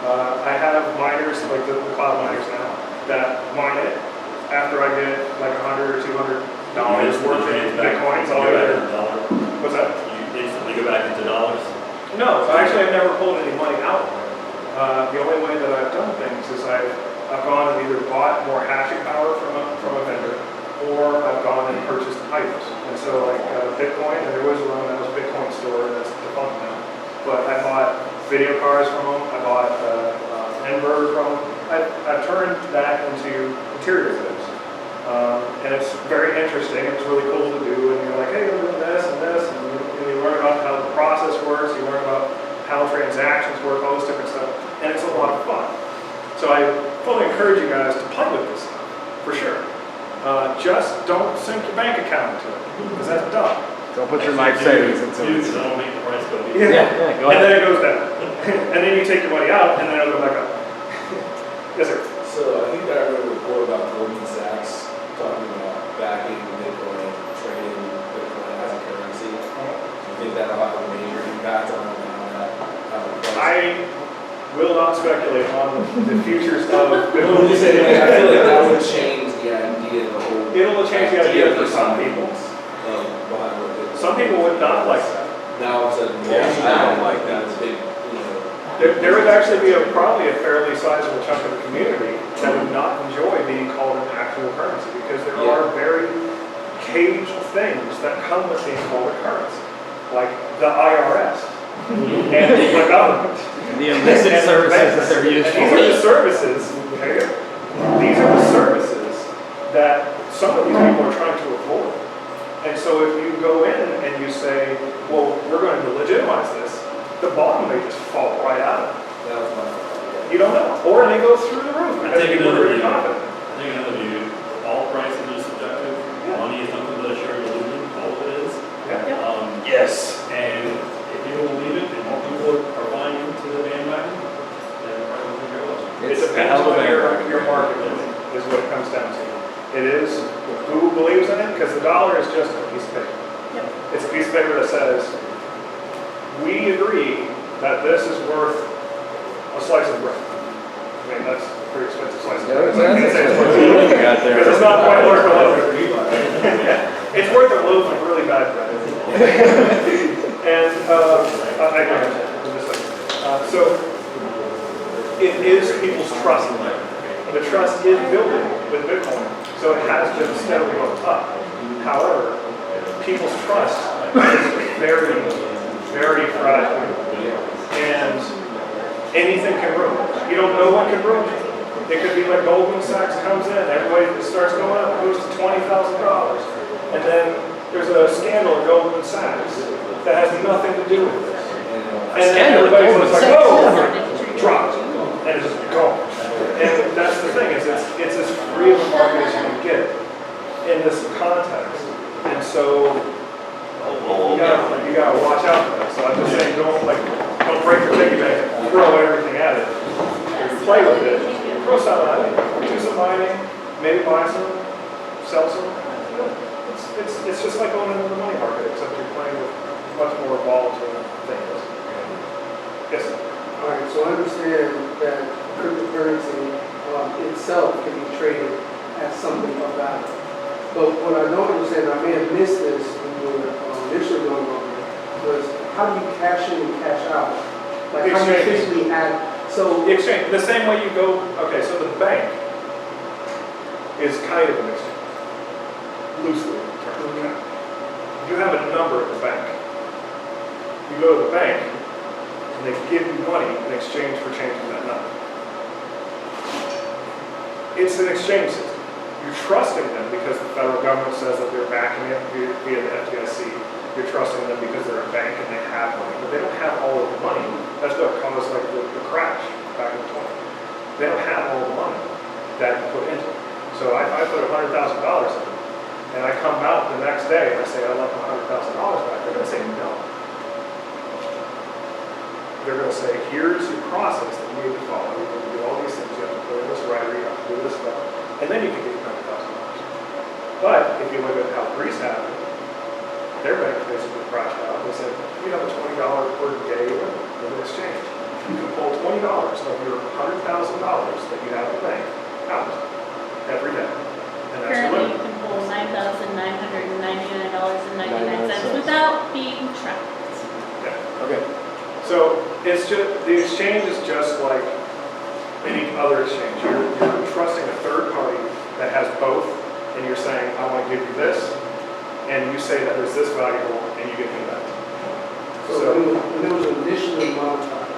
I have miners, like the cloud miners now, that mine it. After I get like $100 or $200 worth of Bitcoins, I'll get it. What's that? You instantly go back into dollars? No, actually I've never pulled any money out. The only way that I've done things is I've gone and either bought more hashing power from a vendor, or I've gone and purchased items. And so like Bitcoin, and there was one that was Bitcoin store that's defunct now. But I bought video cards from them, I bought an inverter from them. I've turned that into material goods. And it's very interesting, it's really cool to do, and you're like, hey, we're doing this and this, and you learn about how the process works, you learn about how transactions work, all this different stuff, and it's a lot of fun. So I fully encourage you guys to play with this stuff, for sure. Just don't sink your bank account into it, because that's dumb. Don't put your life savings into it. Because I don't make the price go down. Yeah, go And ahead. then it goes down. And then you take your money out, and then it'll go back up. Yes, sir. So I think I read a report about Goldman Sachs talking about backing Bitcoin, trading Bitcoin as a currency. Do you think that'll have a major impact on that? I will not speculate on the futures of Bitcoin. I'm just saying, like, I feel like that would change the idea of the whole. It'll change the idea for some people. Behind what it is. Some people would not like that. Now it's a I don't like that. It's a big, There would actually be probably a fairly sizable chunk of the community that would not enjoy being called an actual currency, because there are very caged things that come with being called a currency, like the IRS and the government. The illicit And services that they're and used these for. are the services, okay? These are the services that some of these people are trying to avoid. And so if you go in and you say, well, we're going to legitimize this, the bottom may just fall right out of it. that was my thought. You don't know. Or they go through the roof I because take people are another really view. confident. I think another view, all prices are subjective. Yeah. Money is nothing but a shared illusion, all of it is. Yeah. Yes. And if people believe it, and more people are buying into the bandwagon, then the price will go up. It depends on your market is what it comes down to. It is who believes in it, because the dollar is just a piece of paper. It's a piece of paper that says, we agree that this is worth a slice of bread. I mean, that's a pretty expensive slice of bread. I can't say it's worth it. Got there. Because it's not quite worth a loaf. It's worth a loaf of really bad bread. And so it is people's trust in it. The trust is building with Bitcoin, so it has been steadily going up. However, people's trust is very, very fragile, and anything can ruin it. You don't know what can ruin it. It could be like Goldman Sachs comes in, everybody starts going up, it goes to $20,000, and then there's a scandal at Goldman Sachs that has nothing to do with this. And then everybody's just like, oh, dropped, and it's just gone. And that's the thing, is it's as free of a market as you can get in this context. And so you gotta watch out for that. So I'm just saying, don't break your piggy bank and throw everything at it. Play with it. Throw some at it. Do some mining. Maybe buy some. Sell some. It's just like going into the money market, except you're playing with much more volatile things. Yes, sir. All right, so I understand that cryptocurrency itself can be traded as something of value. But what I don't understand, I may have missed this when you were initially going over it, was how do you cash in and cash out? Like how do you physically add? So the exchange, the same way you go. Okay, so the bank is kind of an exchange, loosely termed. You have a number at the bank. You go to the bank, and they give you money in exchange for changing that number. It's an exchange system. You're trusting them because the federal government says that they're backing it via the FDIC. You're trusting them because they're a bank and they have money, but they don't have all of the money. That's what caused like the crash back in the 20s. They don't have all the money that you put into it. So I put $100,000 in it, and I come out the next day and I say, I'd like my $100,000 back. They're going to say no. They're going to say, here's your process that you need to follow. You need to do all these things. You have to put in this writer, you have to do this stuff. And then you can get $100,000. But if you look at how Greece happened, their bank basically crashed out. They said, you have a $20 per day limit in exchange. You can pull $20 of your $100,000 that you have in the bank out every day. And that's your Currently, you limit. can pull $9,999.99 without being tracked. Yeah. Okay. So it's just, the exchange is just like any other exchange. You're trusting a third party that has both, and you're saying, I want to give you this, and you say that it's this valuable, and you give me that. So when it was initially monetized,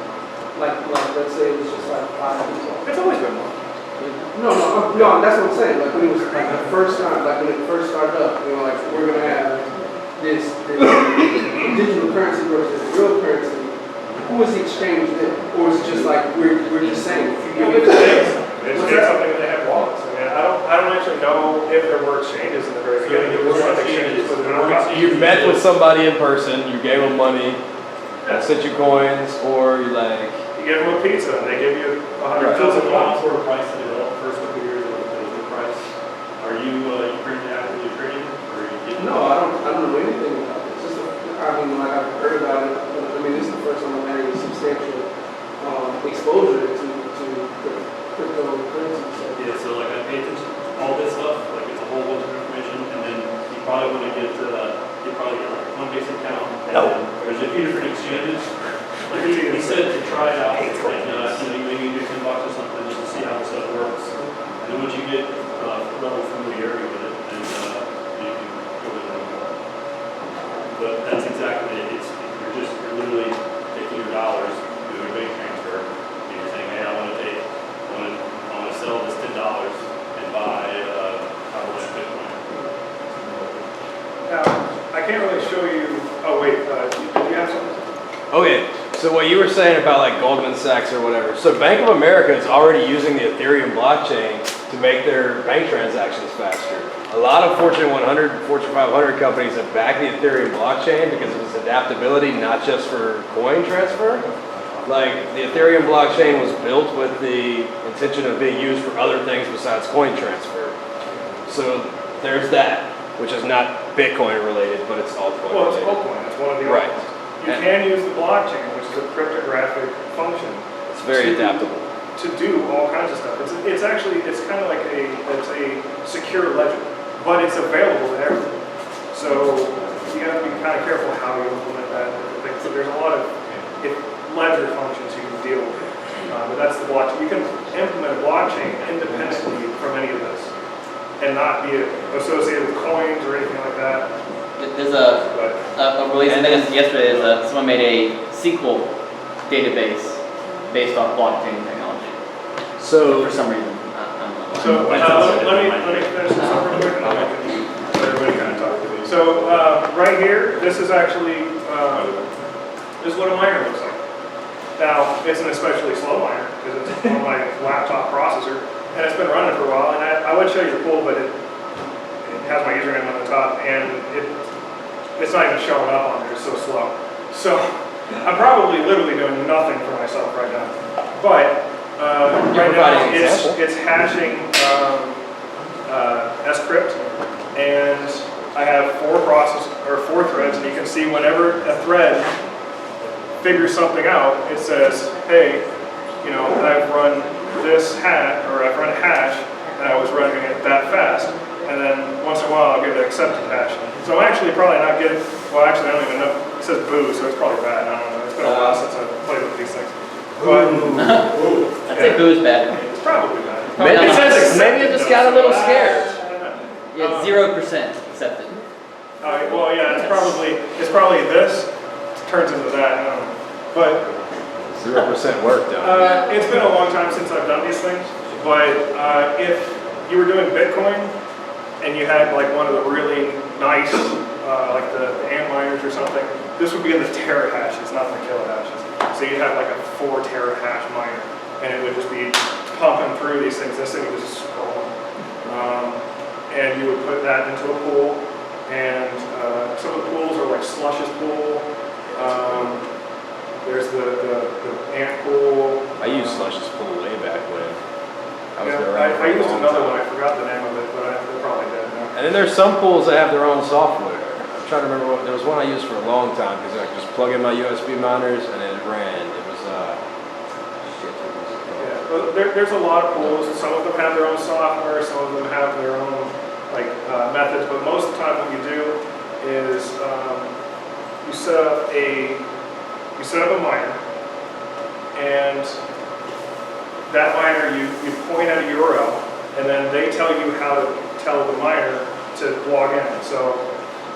like let's say it was just like 5 people. It's always been monetized. No, that's what I'm saying, like, when it was, like, the first time, like, when it first started up, you know, like, we're gonna have this digital currency versus real currency, who was the exchange then? Or is it just like, we're just saying, if you give it It's something that they have wallets. I mean, I don't actually know if there were exchanges in the very beginning. It was not exchanges, but there were. You met with somebody in person, you gave them money, Yeah. sent you coins, or you like. You give them a pizza and they give you Right. 100 Does pills it of want wine. for a price to develop first couple of years of the price? Are you currently actively trading or are you getting? No, I don't know anything about it. It's just, I mean, like, I've heard about it, but, I mean, this is the first time I'm having substantial, exposure to cryptocurrencies. So. Yeah, so like I pay attention to all this stuff, like it's a whole bunch of information, and then you probably want to get, you probably get like one basic account, and then there's a few different exchanges. Like he said to try it out, and you maybe do $10 or something just to see how the stuff works. And then once you get level familiarity with it, then you can go with it. But that's exactly it. You're literally taking your dollars, doing a bank transfer, and you're saying, hey, I want to sell this $10 and buy how much Bitcoin. Now, I can't really show you. Oh wait, did you have something? Okay, so what you were saying about like Goldman Sachs or whatever. So Bank of America is already using the Ethereum blockchain to make their bank transactions faster. A lot of Fortune 100, Fortune 500 companies have backed the Ethereum blockchain because of its adaptability, not just for coin transfer. Like the Ethereum blockchain was built with the intention of being used for other things besides coin transfer. So there's that, which is not Bitcoin related, but it's altcoin Well, it's related. altcoin. It's one of the Right. altcoins. You can use the blockchain, which is a cryptographic function. It's very adaptable. To do all kinds of stuff. It's actually, it's kind of like a secure ledger, but it's available to everyone. So you have to be kind of careful how you implement that. So there's a lot of ledger functions you can deal with. But that's the blockchain. You can implement a blockchain independently from any of this and not be associated with coins or anything like that. There's a release, I think it was yesterday, someone made a SQL database based off blockchain technology. So for some reason, I don't know why. So let me finish this up real quick and then I can let everybody kind of talk. So right here, this is actually, this is what a miner looks like. Now, it's an especially slow miner because it's on my laptop processor and it's been running for a while. And I would show you the pool, but it has my username on the top and it's not even showing up on there, it's so slow. So I'm probably literally doing nothing for myself right now. But right now it's hashing scrypt and I have 4 threads and you can see whenever a thread figures something out, it says, hey, you know, I've run this hash, or I've run a hash and I was running it that fast. And then once in a while I'll get an accepted hash. So I'm actually probably not getting, well actually I don't even know, it says boo, so it's probably bad, I don't know, it's been a while since I've played with these things. But, I'd say boo's bad. It's probably bad. Maybe it just got a little scared. Yeah, 0% accepted. Well yeah, it's probably this, turns into that, but 0% work done. it's been a long time since I've done these things, but if you were doing Bitcoin and you had like one of the really nice, like the ant miners or something, this would be in the terahashes, not the kilohashes. So you'd have like a 4 terahash miner, and it would just be pumping through these things. This thing would just scroll, and you would put that into a pool. And some of the pools are like Slush's pool. There's the ant pool. I used Slush's pool way back when. I used another one. I forgot the name of it, but they're probably dead now. And then there's some pools that have their own software. I'm trying to remember there was one I used for a long time because I could just plug in my USB miners and it ran. It was shit. Yeah, but there's a lot of pools. Some of them have their own software. Some of them have their own methods. But most of the time, what you do is you set up a miner, and that miner you point at a URL, and then they tell you how to tell the miner to log in. So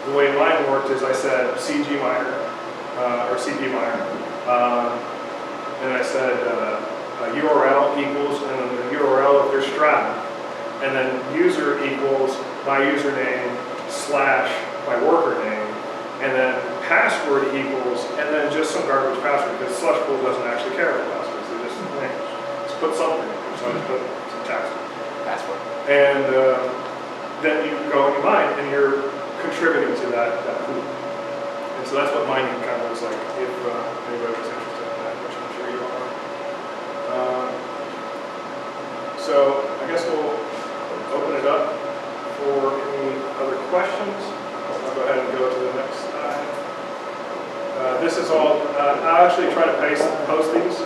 the way mine worked is I said CG miner or CP miner, and I said URL equals, and then the URL of their stratum, and then user equals my username slash my worker name, and then password equals, and then just some garbage password, because slush pool doesn't actually care about passwords, they just put something, so I just put some text. Password. And then you go and you mine, and you're contributing to that pool. And so that's what mining kind of looks like, if anybody was interested in that, which I'm sure you all are. So I guess we'll open it up for any other questions. I'll go ahead and go to the next slide. This is all, I'll actually try to post these,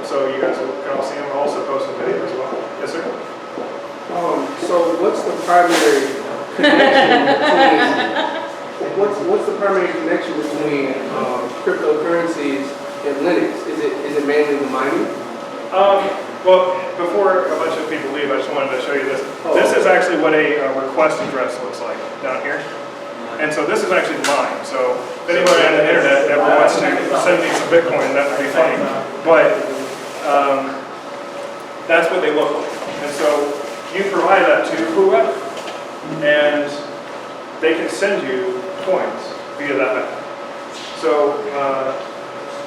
so you guys can all see them. I'll also post a video as well. Yes, sir? So what's the primary connection between, what's the primary connection between cryptocurrencies and Linux? Is it mainly the mining? Well, before a bunch of people leave, I just wanted to show you this. This is actually what a request address looks like down here. And so this is actually mine. So if anybody on the internet ever wants to send me some Bitcoin, that would be funny. But that's what they look like. And so you provide that to whoever, and they can send you coins via that method. So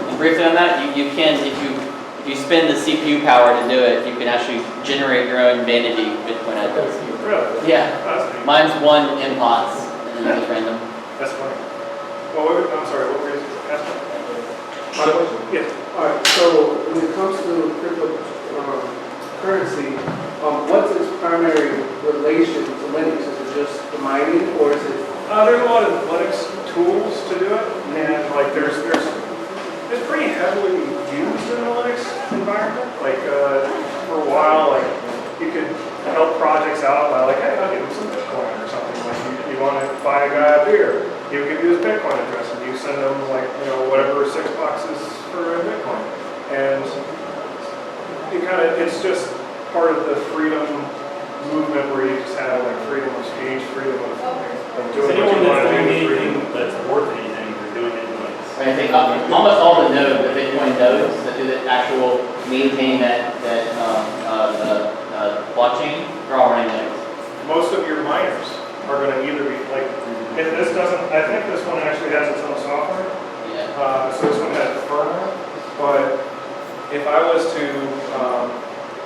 And briefly on that, you can, if you spend the CPU power to do it, you can actually generate your own vanity Bitcoin address. Really? Yeah. Fascinating. Mine's one MPOS, and then it's random. That's funny. Well, I'm sorry, what were you asking? My question? Yes. Alright, so when it comes to cryptocurrency, what's its primary relation to Linux? Is it just the mining, or is it? There's a lot of Linux tools to do it, and like it's pretty heavily used in the Linux environment. Like for a while, like you could help projects out by like, hey, I'll give them some Bitcoin or something. Like you want to buy a guy a beer, you give you his Bitcoin address, and you send them like whatever $6 for a Bitcoin, and it's just part of the freedom movement where you just have like freedom of speech, freedom of doing what you want to do. Anything that's worth anything, they're doing it in Linux. I think almost all the nodes, the Bitcoin nodes that do the actual maintaining that blockchain, they're all running Linux. Most of your miners are going to either be like, if this doesn't, I think this one actually has its own software. Yeah. So this one has firmware, but if I was to,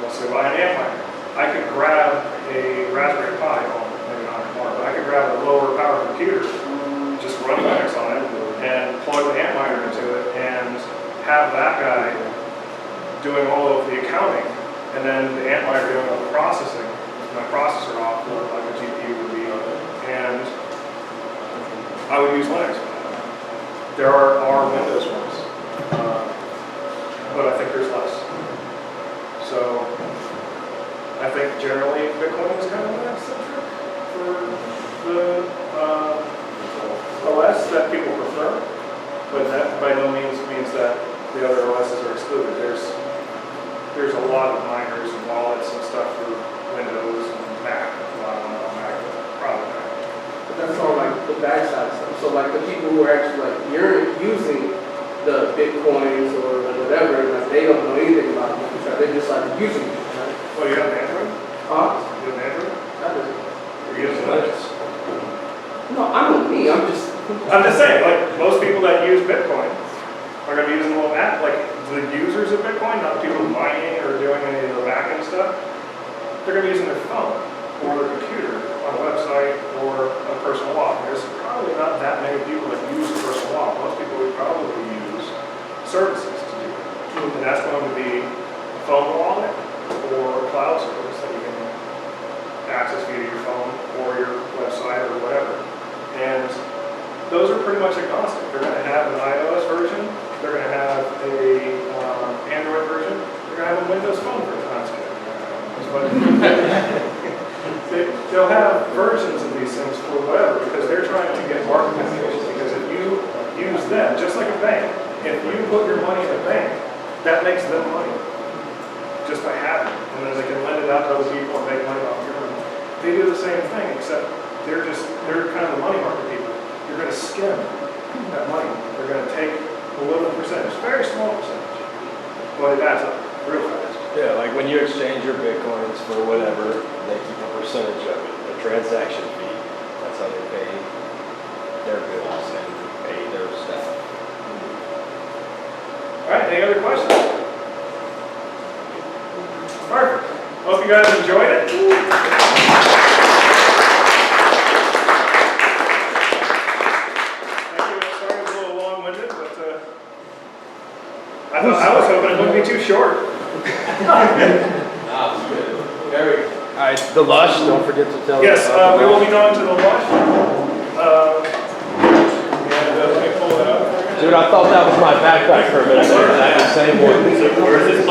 let's say buy an amp miner, I could grab a Raspberry Pi, well, maybe not anymore, but I could grab a lower power computer, just run Linux on it, and plug the amp miner into it, and have that guy doing all of the accounting, and then the amp miner doing all the processing, my processor off, like a GPU would be on it, and I would use Linux for that. There are Windows ones, but I think there's less. So I think generally Bitcoin is kind of Linux-centric for the OS that people prefer, but that by no means that the other OSs are excluded. There's a lot of miners and wallets and stuff for Windows and Mac. A lot of them on Mac, probably Mac. But that's all like the bad side stuff. So like the people who are actually like you're using the Bitcoins or whatever, like they don't know anything about it. They're just like using it. Right? Well, you have an Android? You have an Android? I do. You're using Linux? No, I don't mean. I'm just saying, like most people that use Bitcoin are going to be using a little app, like the users of Bitcoin, not the people mining or doing any of the back-end stuff. They're going to be using their phone or their computer on a website or a personal wallet. There's probably not that many people that use a personal wallet. Most people would probably use services to do it. And that's going to be a phone wallet or a cloud service that you can access via your phone or your website or whatever. And those are pretty much agnostic. They're going to have an iOS version, they're going to have a Android version, they're going to have a Windows phone version. That's good. They'll have versions of these things for whatever, because they're trying to get market penetration. Because if you use them, just like a bank, if you put your money in a bank, that makes them money just by having it, and then they can lend it out to other people and make money off your money. They do the same thing, except they're kind of the money market people. You're going to skim that money. They're going to take a little percentage, very small percentage, Well, it adds up real fast. Yeah, like when you exchange your Bitcoins for whatever, they keep a percentage of it, a transaction fee. That's how they pay their bills and pay their staff. All right, any other questions? Perfect. Hope you guys enjoyed it. Thank you. Sorry it was a little long-winded, but I was hoping it wouldn't be too short. Very good. All right, the Lush, don't forget to tell Yes, us about we the will Lush. be going to the Lush. Let me pull it up. Dude, I thought that was my backpack for a minute. That was the same one. So where is this